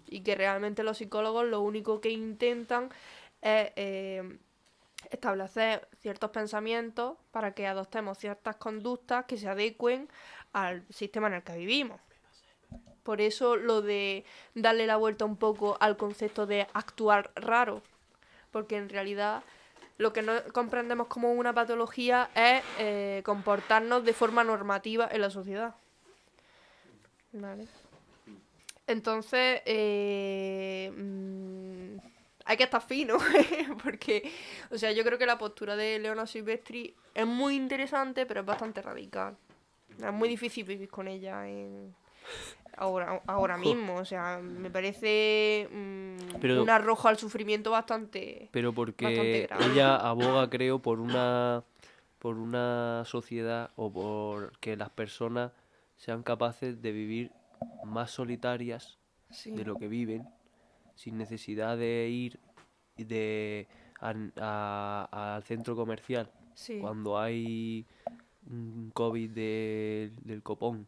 Y que realmente los psicólogos lo único que intentan es establecer ciertos pensamientos para que adoptemos ciertas conductas que se adecuen al sistema en el que vivimos. Por eso lo de darle la vuelta un poco al concepto de actuar raro, porque en realidad lo que no comprendemos como una patología es comportarnos de forma normativa en la sociedad. ¿Vale? Entonces, hay que estar fino, porque, o sea, yo creo que la postura de Leonor Silvestri es muy interesante, pero es bastante radical. Es muy difícil vivir con ella ahora mismo, o sea, me parece un arrojo al sufrimiento bastante porque grave. ella aboga, creo, por una sociedad o por que las personas sean capaces de vivir más solitarias de lo que viven, sin necesidad de ir al centro comercial cuando hay un COVID del copón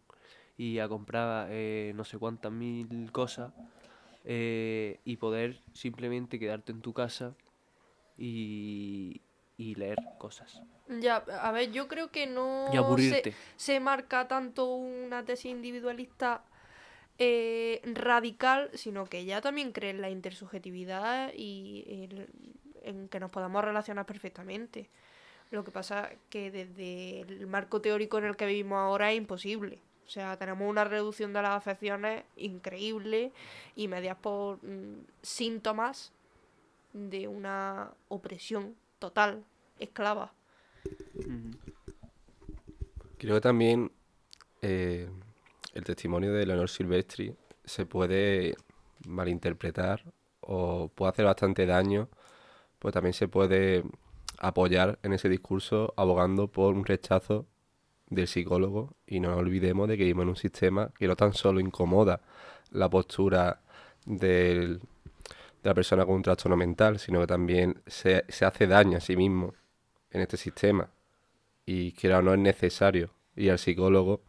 y a comprar no sé cuántas mil cosas y poder simplemente quedarte en tu casa y leer cosas. Ya, a ver, yo creo que no Y aburrirte. se marca tanto una tesis individualista radical, sino que ella también cree en la intersubjetividad y en que nos podamos relacionar perfectamente. Lo que pasa es que desde el marco teórico en el que vivimos ahora es imposible. O sea, tenemos una reducción de las afecciones increíble y medias por síntomas de una opresión total, esclava. Creo que también el testimonio de Leonor Silvestri se puede malinterpretar o puede hacer bastante daño, pues también se puede apoyar en ese discurso abogando por un rechazo del psicólogo, y no nos olvidemos de que vivimos en un sistema que no tan solo incomoda la postura de la persona con un trastorno mental, sino que también se hace daño a sí mismo en este sistema, y que no es necesario ir al psicólogo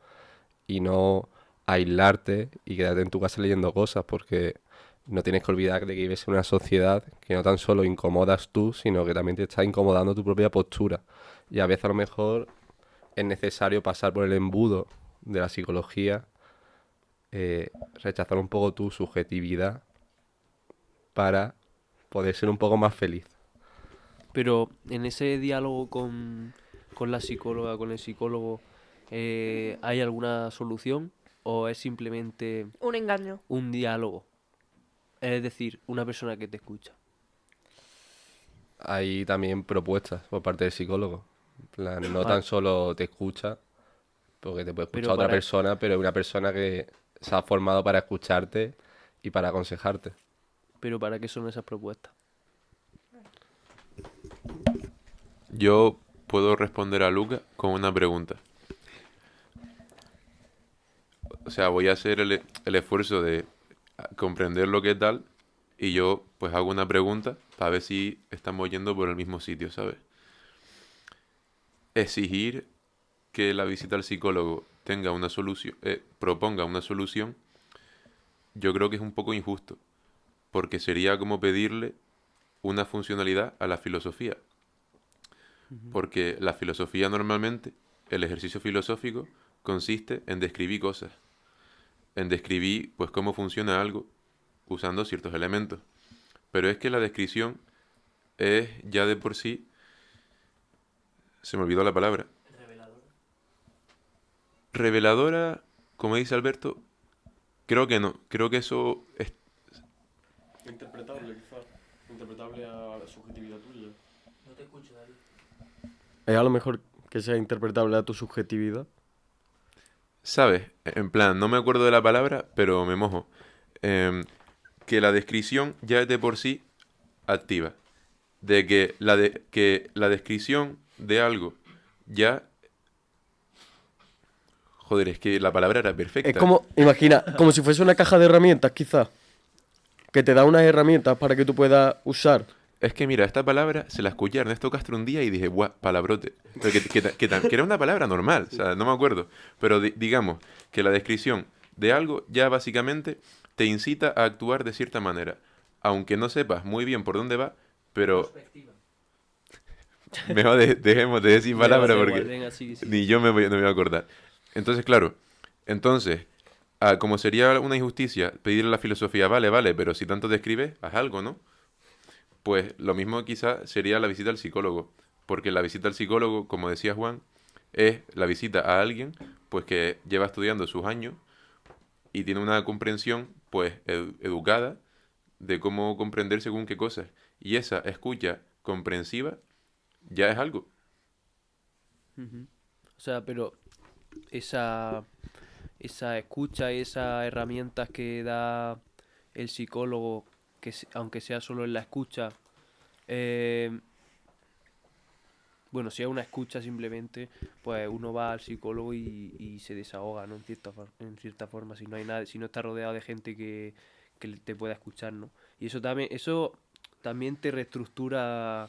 y no aislarte y quedarte en tu casa leyendo cosas, porque No tienes que olvidar de que vives en una sociedad que no tan solo incomodas tú, sino que también te está incomodando tu propia postura. Y a veces a lo mejor es necesario pasar por el embudo de la psicología, rechazar un poco tu subjetividad para poder ser un poco más feliz. Pero en ese diálogo con la psicóloga, con el psicólogo, ¿hay alguna solución o es simplemente Un engaño. un diálogo? Es decir, una persona que te escucha. Hay también propuestas por parte del psicólogo. En plan, no Para- tan solo te escucha, porque te puede Pero escuchar otra para- persona, pero es una persona que se ha formado para escucharte y para aconsejarte. Pero ¿para qué son esas propuestas? Yo puedo responder a Luca con una pregunta. O sea, voy a hacer el esfuerzo de comprender lo que es tal y yo pues hago una pregunta para ver si estamos yendo por el mismo sitio, ¿sabes? Exigir que la visita al psicólogo tenga una solución, proponga una solución, yo creo que es un poco injusto, porque sería como pedirle una funcionalidad a la filosofía. Porque la filosofía normalmente, el ejercicio filosófico, consiste en describir cosas, en describir pues cómo funciona algo usando ciertos elementos. Pero es que la descripción es ya de por sí, se me olvidó la palabra. Reveladora, como dice Alberto, creo que no. Creo que eso es... Interpretable, quizás. Interpretable a la subjetividad tuya. No te escucho, David. Es a lo mejor que sea interpretable a tu subjetividad. ¿Sabes? En plan, no me acuerdo de la palabra, pero me mojo. Que la descripción ya es de por sí activa. De que la descripción de algo ya... Joder, es que la palabra era perfecta. Es como, imagina, como si fuese una caja de herramientas, quizás. Que te da unas herramientas para que tú puedas usar. Es que mira, esta palabra se la escuché a Ernesto Castro un día y dije, ¡buah, palabrote! Pero que era una palabra normal, o sea, no me acuerdo. Pero digamos que la descripción de algo ya básicamente te incita a actuar de cierta manera. Aunque no sepas muy bien por dónde va, pero mejor dejemos de decir palabras Da porque igual, venga, sigue, sigue. ni yo no me voy a acordar. Entonces, claro, entonces, como sería una injusticia pedirle a la filosofía, vale, pero si tanto describes, haz algo, ¿no? Pues lo mismo quizá sería la visita al psicólogo, porque la visita al psicólogo, como decía Juan, es la visita a alguien pues que lleva estudiando sus años y tiene una comprensión pues educada de cómo comprender según qué cosas. Y esa escucha comprensiva ya es algo. Ujú. O sea, pero esa escucha, esas herramientas que da el psicólogo, aunque sea solo en la escucha, eh, bueno, si es una escucha simplemente, pues uno va al psicólogo y se desahoga, ¿no? En cierta forma, si no hay nadie, si no está rodeado de gente que te pueda escuchar, ¿no? Y eso también te reestructura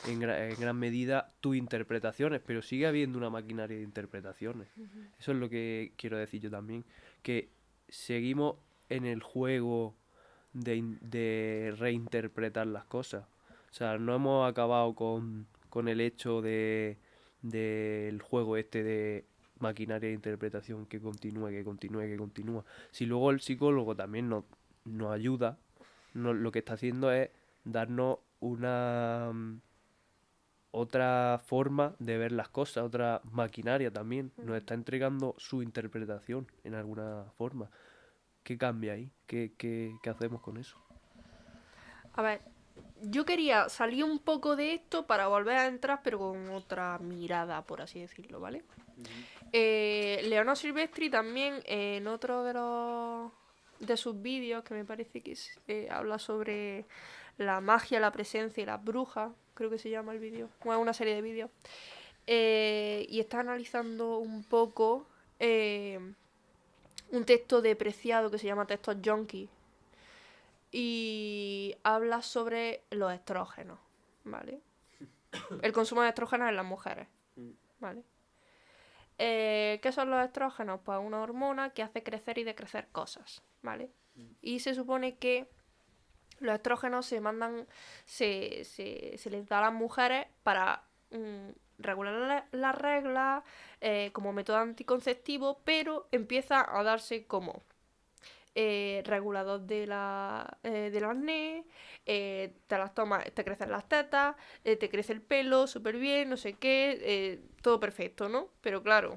en gran medida tus interpretaciones, pero sigue habiendo una maquinaria de interpretaciones. Eso es lo que quiero decir yo también, que seguimos en el juego de reinterpretar las cosas. O sea, no hemos acabado con el hecho del juego este de maquinaria de interpretación que continúa, que continúa, que continúa. Si luego el psicólogo también nos ayuda, lo que está haciendo es darnos una otra forma de ver las cosas, otra maquinaria también. Nos está entregando su interpretación en alguna forma. ¿Qué cambia ahí? ¿Qué hacemos con eso? A ver, yo quería salir un poco de esto para volver a entrar, pero con otra mirada, por así decirlo, ¿vale? Leonor Silvestri también, en otro de sus vídeos, que me parece que habla sobre la magia, la presencia y las brujas, creo que se llama el vídeo, o es una serie de vídeos, y está analizando un poco un texto de Preciado que se llama Textos Junkie, y habla sobre los estrógenos, ¿vale? El consumo de estrógenos en las mujeres, ¿vale? ¿Qué son los estrógenos? Pues una hormona que hace crecer y decrecer cosas, ¿vale? Y se supone que Los estrógenos se les da a las mujeres para regular las reglas, como método anticonceptivo, pero empieza a darse como regulador del acné, te las tomas, te crecen las tetas, te crece el pelo súper bien, no sé qué, todo perfecto, ¿no? Pero claro,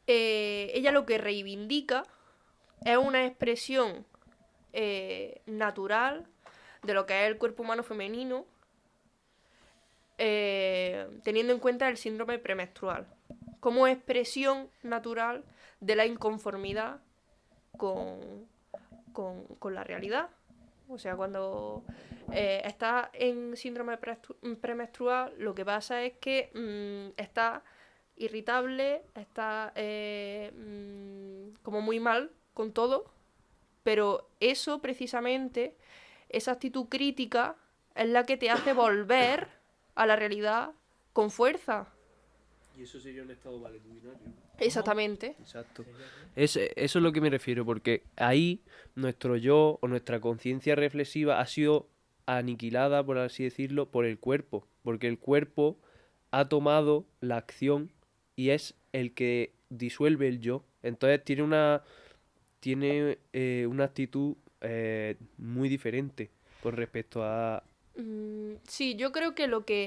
ella lo que reivindica es una expresión natural de lo que es el cuerpo humano femenino, teniendo en cuenta el síndrome premenstrual como expresión natural de la inconformidad con la realidad. O sea, cuando estás en síndrome premenstrual, lo que pasa es que estás irritable, estás como muy mal con todo, pero eso precisamente, esa actitud crítica, es la que te hace volver a la realidad con fuerza. Y eso sería un estado valetudinario, ¿no? Exactamente. Exacto. Eso es lo que me refiero, porque ahí nuestro yo o nuestra conciencia reflexiva ha sido aniquilada, por así decirlo, por el cuerpo. Porque el cuerpo ha tomado la acción y es el que disuelve el yo. Entonces tiene una actitud muy diferente con respecto a... Sí, yo creo que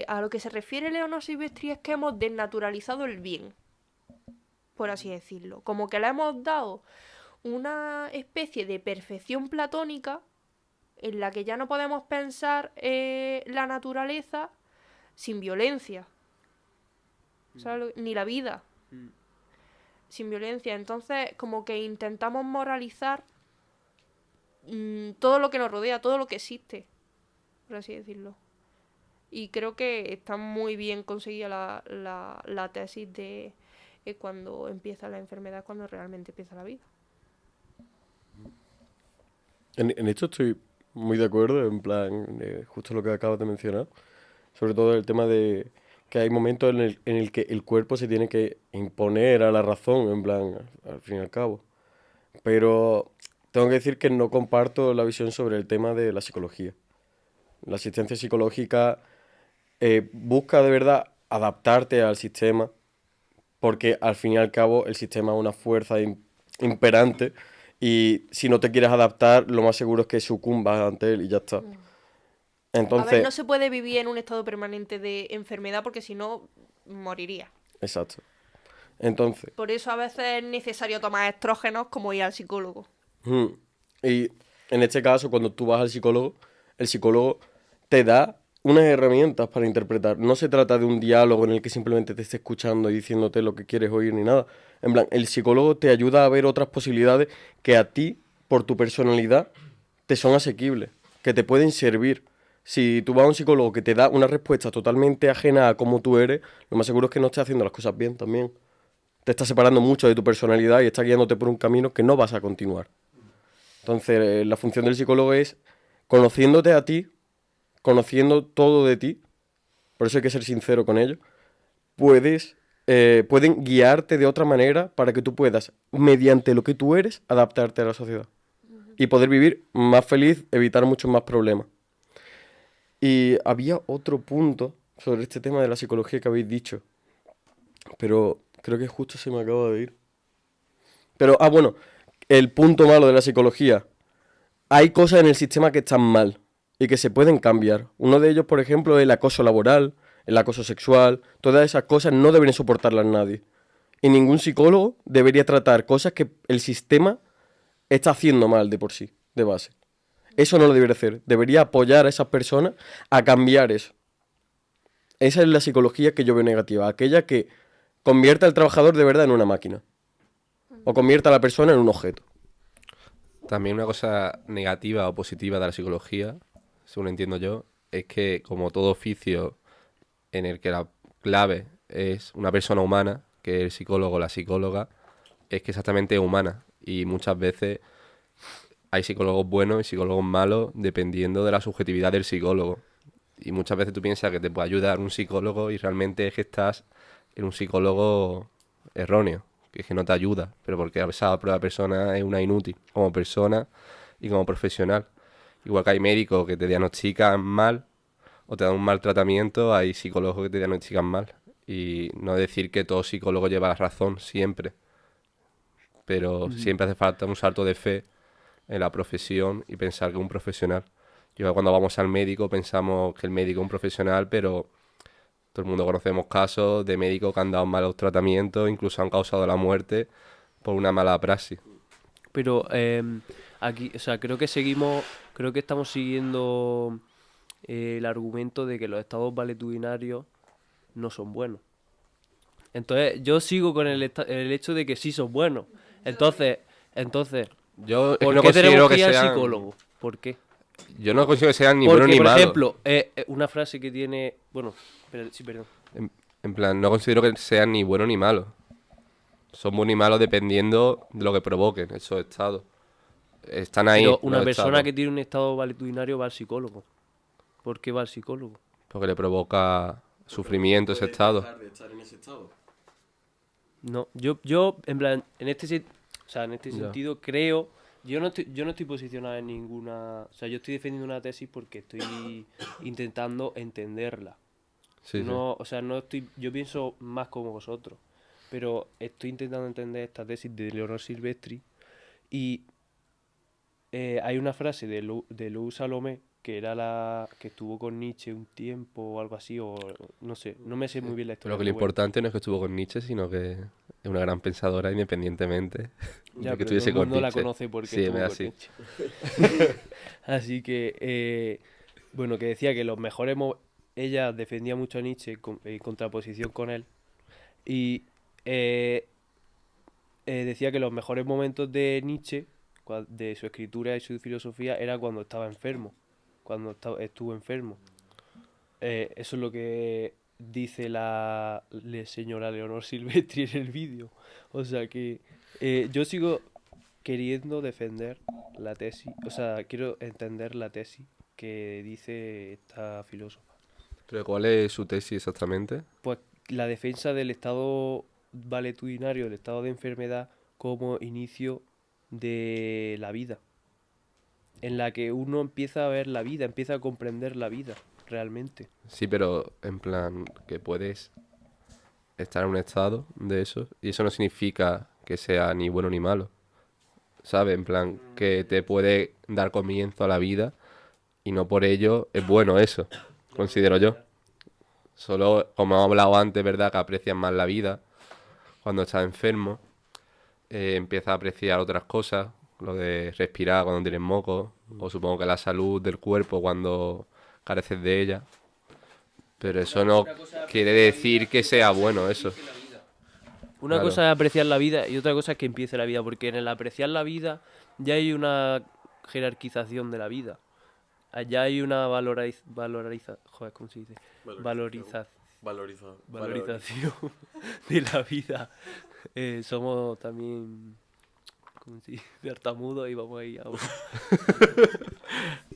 a lo que se refiere Leonor Silvestri es que hemos desnaturalizado el bien, por así decirlo. Como que le hemos dado una especie de perfección platónica en la que ya no podemos pensar la naturaleza sin violencia. ¿Sabes? Ni la vida sin violencia. Entonces, como que intentamos moralizar todo lo que nos rodea, todo lo que existe, por así decirlo. Y creo que está muy bien conseguida la tesis de cuando empieza la enfermedad, cuando realmente empieza la vida. En esto estoy muy de acuerdo, en plan, justo lo que acabas de mencionar. Sobre todo el tema de que hay momentos en el que el cuerpo se tiene que imponer a la razón, en plan, al fin y al cabo. Pero tengo que decir que no comparto la visión sobre el tema de la psicología. La asistencia psicológica busca de verdad adaptarte al sistema, porque al fin y al cabo el sistema es una fuerza imperante y si no te quieres adaptar, lo más seguro es que sucumbas ante él y ya está. A ver, Entonces, no se puede vivir en un estado permanente de enfermedad porque si no, moriría. exacto. Entonces, Por eso a veces es necesario tomar estrógenos como ir al psicólogo. y en este caso, cuando tú vas al psicólogo, el psicólogo te da unas herramientas para interpretar. No se trata de un diálogo en el que simplemente te esté escuchando y diciéndote lo que quieres oír ni nada. En plan, el psicólogo te ayuda a ver otras posibilidades que a ti, por tu personalidad, te son asequibles, que te pueden servir. Si tú vas a un psicólogo que te da una respuesta totalmente ajena a cómo tú eres, lo más seguro es que no estés haciendo las cosas bien también. Te estás separando mucho de tu personalidad y estás guiándote por un camino que no vas a continuar. Entonces, la función del psicólogo es, conociéndote a ti, conociendo todo de ti, por eso hay que ser sincero con ello, pueden guiarte de otra manera para que tú puedas, mediante lo que tú eres, adaptarte a la sociedad. Y poder vivir más feliz, evitar muchos más problemas. Y había otro punto sobre este tema de la psicología que habéis dicho, pero creo que justo se me acaba de ir. Pero, bueno, el punto malo de la psicología. Hay cosas en el sistema que están mal y que se pueden cambiar. Uno de ellos, por ejemplo, es el acoso laboral, el acoso sexual. Todas esas cosas no deberían soportarlas nadie. Y ningún psicólogo debería tratar cosas que el sistema está haciendo mal de por sí, de base. Eso no lo debería hacer. Debería apoyar a esas personas a cambiar eso. Esa es la psicología que yo veo negativa. Aquella que convierte al trabajador de verdad en una máquina. O convierte a la persona en un objeto. También una cosa negativa o positiva de la psicología, según entiendo yo, es que como todo oficio en el que la clave es una persona humana, que es el psicólogo o la psicóloga, es que exactamente es humana. Y muchas veces hay psicólogos buenos y psicólogos malos dependiendo de la subjetividad del psicólogo. Y muchas veces tú piensas que te puede ayudar un psicólogo y realmente es que estás en un psicólogo erróneo, que es que no te ayuda, pero porque esa prueba persona es una inútil como persona y como profesional. Igual que hay médicos que te diagnostican mal o te dan un mal tratamiento, hay psicólogos que te diagnostican mal. Y no decir que todo psicólogo lleva la razón siempre, pero siempre hace falta un salto de fe en la profesión y pensar que es un profesional. Yo cuando vamos al médico pensamos que el médico es un profesional, pero todo el mundo conocemos casos de médicos que han dado malos tratamientos, incluso han causado la muerte por una mala praxis. Pero aquí, o sea, creo que estamos siguiendo el argumento de que los estados valetudinarios no son buenos. Entonces, yo sigo con el hecho de que sí son buenos. Entonces, Yo es que ¿por no qué tenemos considero que que ir al sean, psicólogo? ¿Por qué? yo no considero que sean ni Porque, buenos ni por malos. ejemplo, una frase que tiene... Bueno, sí, perdón. En plan, no considero que sean ni buenos ni malos. Son buenos y malos dependiendo de lo que provoquen esos estados. Están ahí Pero una los persona estados, que tiene un estado valetudinario va al psicólogo. ¿Por qué va al psicólogo? porque le provoca sufrimiento ese estado. Dejar de estar en ese estado. No, yo en plan, en este Ya. sentido creo, yo no estoy posicionado en ninguna, o sea, yo estoy defendiendo una tesis porque estoy intentando entenderla. Sí, sí. No, o sea, no estoy, yo pienso más como vosotros, pero estoy intentando entender esta tesis de Leonor Silvestri y hay una frase de Lou Salomé que era la que estuvo con Nietzsche un tiempo o algo así, o no sé, no me sé muy bien la historia. Pero que lo pero bueno. importante no es que estuvo con Nietzsche, sino que es una gran pensadora independientemente Ya, de que pero todo estuviese el con mundo la Nietzsche. conoce porque Sí, estuvo es con así. Nietzsche. Así que, bueno, que decía que los mejores... Ella defendía mucho a Nietzsche en contraposición con él. Y decía que los mejores momentos de Nietzsche, de su escritura y su filosofía, era cuando estaba enfermo. Cuando estuvo enfermo. Eso es lo que dice la señora Leonor Silvestri en el vídeo. O sea que yo sigo queriendo defender la tesis, o sea, quiero entender la tesis que dice esta filósofa. Pero ¿cuál es su tesis exactamente? Pues la defensa del estado valetudinario, del estado de enfermedad como inicio de la vida, en la que uno empieza a ver la vida, empieza a comprender la vida realmente. Sí, pero en plan que puedes estar en un estado de eso y eso no significa que sea ni bueno ni malo. ¿Sabes? En plan que te puede dar comienzo a la vida y no por ello es bueno eso, considero yo. Solo, como hemos hablado antes, ¿verdad? Que aprecias más la vida cuando estás enfermo. Empiezas a apreciar otras cosas, lo de respirar cuando tienes moco, o supongo que la salud del cuerpo cuando careces de ella. Pero eso no quiere decir que sea bueno eso. Una Claro. cosa es apreciar la vida y otra cosa es que empiece la vida, porque en el apreciar la vida ya hay una jerarquización de la vida. Ya hay una joder, ¿cómo se dice? Valorización de la vida. Somos también, ¿cómo se dice? Tartamudos y vamos ahí a...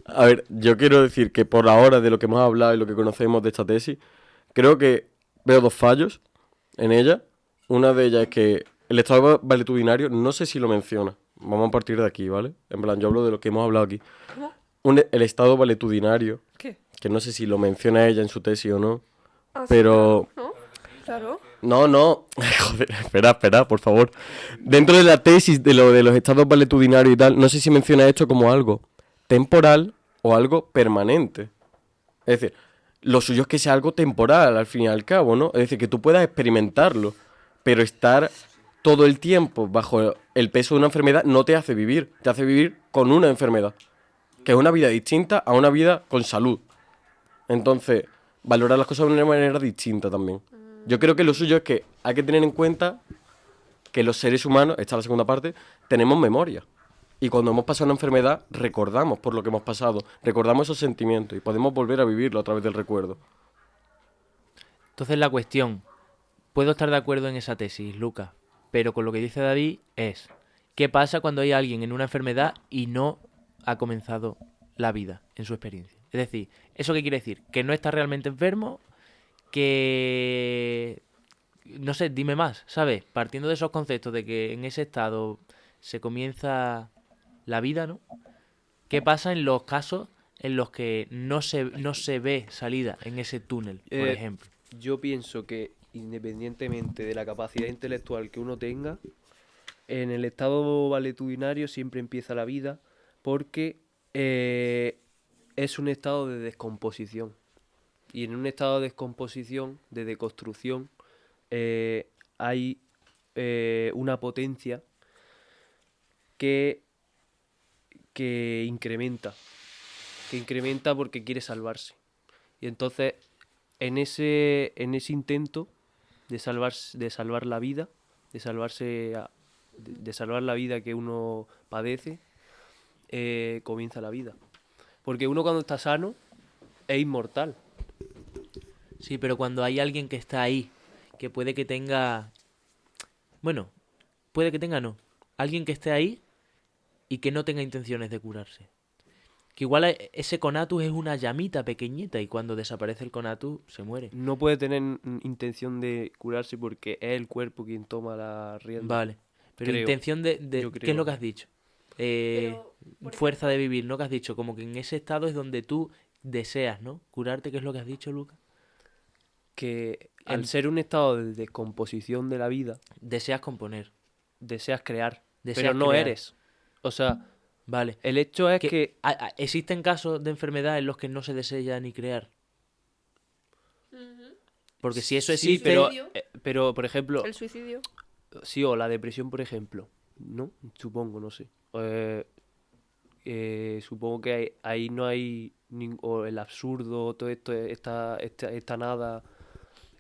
A ver, yo quiero decir que por ahora, de lo que hemos hablado y lo que conocemos de esta tesis, creo que veo dos fallos en ella. Una de ellas es que el estado valetudinario, no sé si lo menciona. Vamos a partir de aquí, ¿vale? En plan, yo hablo de lo que hemos hablado aquí. ¿Cómo? El estado valetudinario, ¿Qué? que no sé si lo menciona ella en su tesis o no, Ah, sí, pero... claro, ¿no? Claro. No. Joder, espera, por favor. Dentro de la tesis de lo de los estados valetudinarios y tal, no sé si menciona esto como algo temporal o algo permanente. Es decir, lo suyo es que sea algo temporal, al fin y al cabo, ¿no? Es decir, que tú puedas experimentarlo, pero estar todo el tiempo bajo el peso de una enfermedad no te hace vivir, te hace vivir con una enfermedad, que es una vida distinta a una vida con salud. Entonces, valorar las cosas de una manera distinta también. Yo creo que lo suyo es que hay que tener en cuenta que los seres humanos, esta es la segunda parte, tenemos memoria. Y cuando hemos pasado una enfermedad, recordamos por lo que hemos pasado, recordamos esos sentimientos y podemos volver a vivirlo a través del recuerdo. Entonces la cuestión, puedo estar de acuerdo en esa tesis, Lucas, pero con lo que dice David es, ¿qué pasa cuando hay alguien en una enfermedad y no ha comenzado la vida en su experiencia? Es decir, ¿eso qué quiere decir? Que no está realmente enfermo, que... No sé, dime más, ¿sabes? Partiendo de esos conceptos de que en ese estado se comienza la vida, ¿no? ¿Qué pasa en los casos en los que no se ve salida en ese túnel, por Eh, ejemplo? Yo pienso que independientemente de la capacidad intelectual que uno tenga, en el estado valetudinario siempre empieza la vida porque es un estado de descomposición. Y en un estado de descomposición, de deconstrucción, hay una potencia que, que incrementa. Que incrementa porque quiere salvarse. Y entonces, en ese intento de salvar la vida, de salvar la vida que uno padece, comienza la vida. Porque uno cuando está sano es inmortal. Sí, pero cuando hay alguien que está ahí, que puede que tenga... Bueno, puede que tenga no. Alguien que esté ahí y que no tenga intenciones de curarse. Que igual ese conatus es una llamita pequeñita y cuando desaparece el conatus se muere. No puede tener intención de curarse porque es el cuerpo quien toma la rienda. Vale. Pero Creo. intención de Yo ¿qué es creo. lo que has dicho? Pero, por Fuerza de vivir, ¿no? Que has dicho, como que en ese estado es donde tú deseas, ¿no? Curarte, ¿qué es lo que has dicho, Lucas? Que al En- ser un estado de descomposición de la vida, Deseas componer. deseas crear, Deseas pero no crear. eres. O sea, Vale. el hecho es que ¿Existen casos de enfermedad en los que no se desea ni crear? Ujú. Porque si eso sí, existe... pero por ejemplo, El suicidio. sí, o la depresión, por ejemplo, ¿no? Supongo, no sé. Supongo que ahí no hay o el absurdo, todo esto, esta nada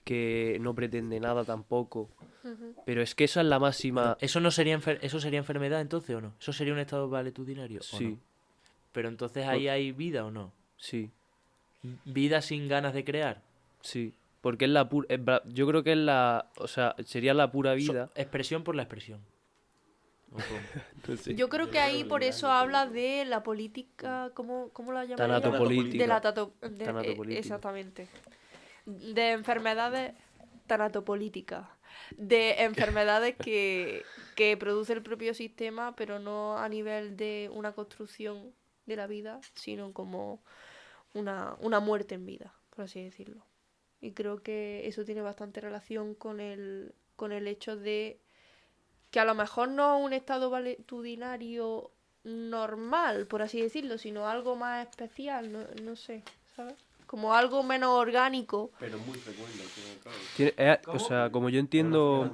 que no pretende nada tampoco. Ujú. Pero es que esa es la máxima. ¿Eso no sería eso sería enfermedad entonces o no? ¿Eso sería un estado valetudinario o Sí, no? Pero entonces ahí hay vida o no? sí, ¿Vida sin ganas de crear? sí. Porque es la pura. Yo creo que es la. O sea, sería la pura vida. Expresión por la expresión. ¿O cómo? No sé. Yo creo que ahí por eso habla de la política, ¿cómo la llaman? Tanatopolítica. De la Tanatopolítica. exactamente. De enfermedades tanatopolíticas. De enfermedades que produce el propio sistema, pero no a nivel de una construcción de la vida, sino como una muerte en vida, por así decirlo. Y creo que eso tiene bastante relación con el hecho de que a lo mejor no un estado valetudinario normal, por así decirlo, sino algo más especial, no sé, ¿sabes? Como algo menos orgánico. Pero muy frecuente, claro. O sea, como yo entiendo.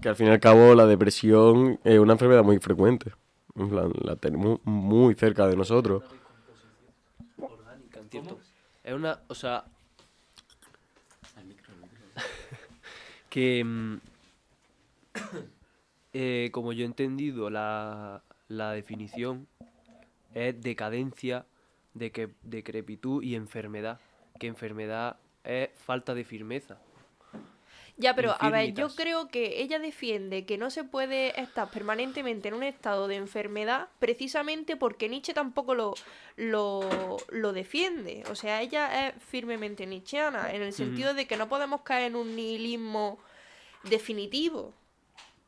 Que al fin y al cabo la depresión es una enfermedad muy frecuente. En plan, la tenemos muy cerca de nosotros. Orgánica, entiendo. Es una. O sea. Que. Como yo he entendido la definición, es decadencia, decrepitud y enfermedad. Que enfermedad es falta de firmeza. Ya, pero a ver, yo Infirmitas. creo que ella defiende que no se puede estar permanentemente en un estado de enfermedad precisamente porque Nietzsche tampoco lo defiende. O sea, ella es firmemente nietzscheana en el sentido de que no podemos caer en un nihilismo definitivo,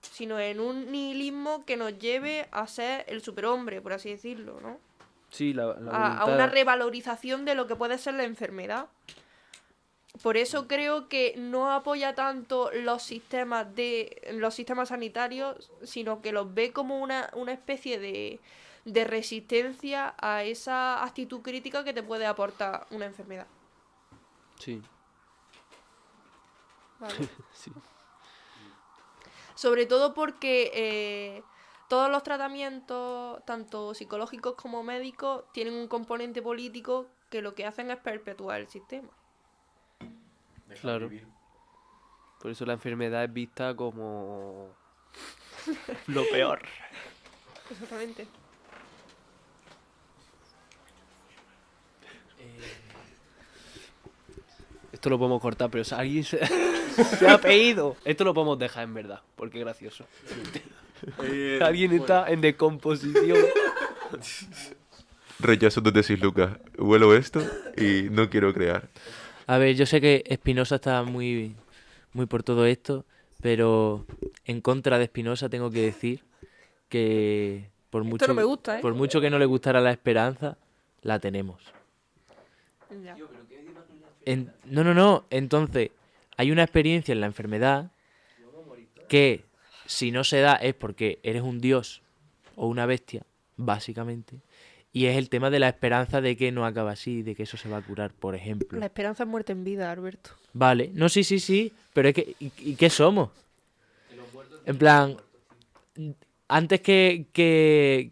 sino en un nihilismo que nos lleve a ser el superhombre, por así decirlo, ¿no? Sí, la A voluntad. una revalorización de lo que puede ser la enfermedad. Por eso creo que no apoya tanto los sistemas sanitarios, sino que los ve como una especie de resistencia a esa actitud crítica que te puede aportar una enfermedad. Sí, ¿Vale? sí. Sobre todo porque todos los tratamientos, tanto psicológicos como médicos, tienen un componente político que lo que hacen es perpetuar el sistema. Claro. Por eso la enfermedad es vista como lo peor. Exactamente. Esto lo podemos cortar, pero alguien se ha pedido. Esto lo podemos dejar en verdad, porque es gracioso. Alguien está en descomposición. Rechazo tu tesis, Lucas. Huelo esto y no quiero crear. A ver, yo sé que Spinoza está muy, muy por todo esto, pero en contra de Spinoza tengo que decir que por mucho, no me gusta, ¿eh? por mucho que no le gustara la esperanza, la tenemos. Ya. No. Entonces, hay una experiencia en la enfermedad que si no se da es porque eres un dios o una bestia, básicamente. Y es el tema de la esperanza de que no acaba así, de que eso se va a curar, por ejemplo. La esperanza es muerte en vida, Alberto. Vale, no, sí, pero es que, ¿y qué somos? En plan, antes que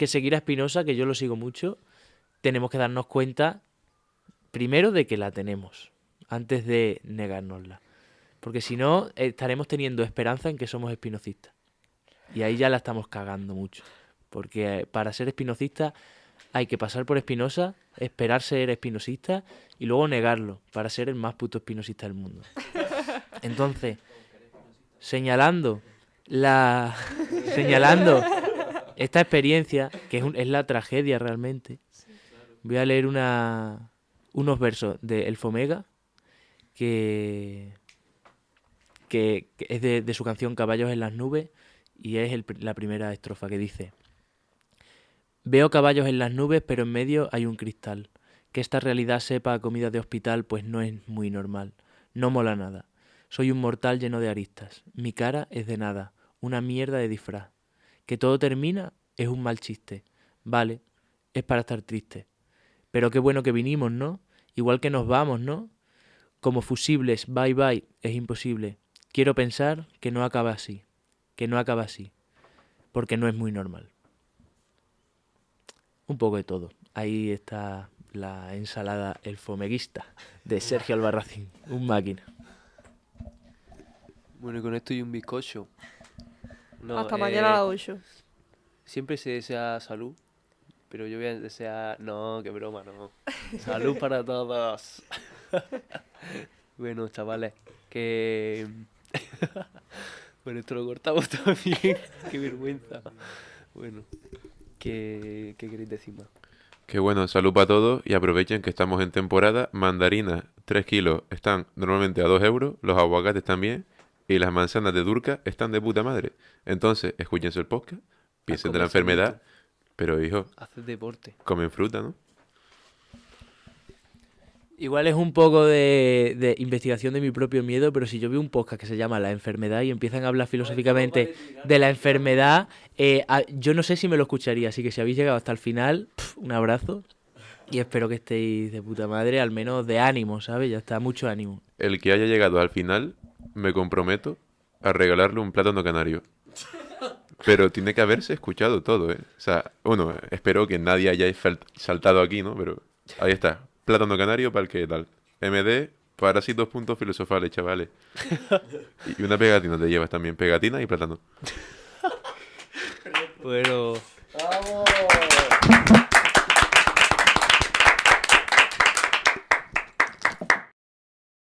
seguir a Spinoza, que yo lo sigo mucho, tenemos que darnos cuenta, primero, de que la tenemos, antes de negárnosla. Porque si no, estaremos teniendo esperanza en que somos espinocistas. Y ahí ya la estamos cagando mucho. Porque para ser espinocista hay que pasar por Spinoza, esperar ser espinosista y luego negarlo para ser el más puto espinosista del mundo. Entonces, señalando esta experiencia, que es la tragedia realmente, voy a leer unos versos de El Fomega, que es de su canción Caballos en las nubes, y es la primera estrofa que dice: veo caballos en las nubes, pero en medio hay un cristal. Que esta realidad sepa a comida de hospital, pues no es muy normal. No mola nada. Soy un mortal lleno de aristas. Mi cara es de nada, una mierda de disfraz. Que todo termina es un mal chiste. Vale, es para estar triste. Pero qué bueno que vinimos, ¿no? Igual que nos vamos, ¿no? Como fusibles, bye bye, es imposible. Quiero pensar que no acaba así. Que no acaba así. Porque no es muy normal. Un poco de todo. Ahí está la ensalada El Fomeguista de Sergio Albarracín. Un máquina. Bueno, y con esto y un bizcocho. No, Hasta mañana a las 8. siempre se desea salud, pero yo voy a desear... No, qué broma, no. Salud para todos. Bueno, chavales, que... Bueno, esto lo cortamos también. Qué vergüenza. Bueno, ¿qué queréis decir más? Que bueno, salud para todos y aprovechen que estamos en temporada. Mandarinas, 3 kilos, están normalmente a 2 euros. Los aguacates también. Y las manzanas de Durca están de puta madre. Entonces, escúchense el podcast, piensen de la comer enfermedad, sanito. pero hijo, Haces deporte. comen fruta, ¿no? Igual es un poco de investigación de mi propio miedo, pero si yo veo un podcast que se llama La Enfermedad y empiezan a hablar filosóficamente de la enfermedad, yo no sé si me lo escucharía. Así que si habéis llegado hasta el final, un abrazo y espero que estéis de puta madre, al menos de ánimo, ¿sabes? Ya está, mucho ánimo. El que haya llegado al final, me comprometo a regalarle un plátano canario. Pero tiene que haberse escuchado todo, ¿eh? O sea, bueno, espero que nadie haya saltado aquí, ¿no? Pero ahí está. Plátano canario para el que tal. MD, parásitos puntos filosofales, chavales. Y una pegatina te llevas también. Pegatina y plátano. Bueno...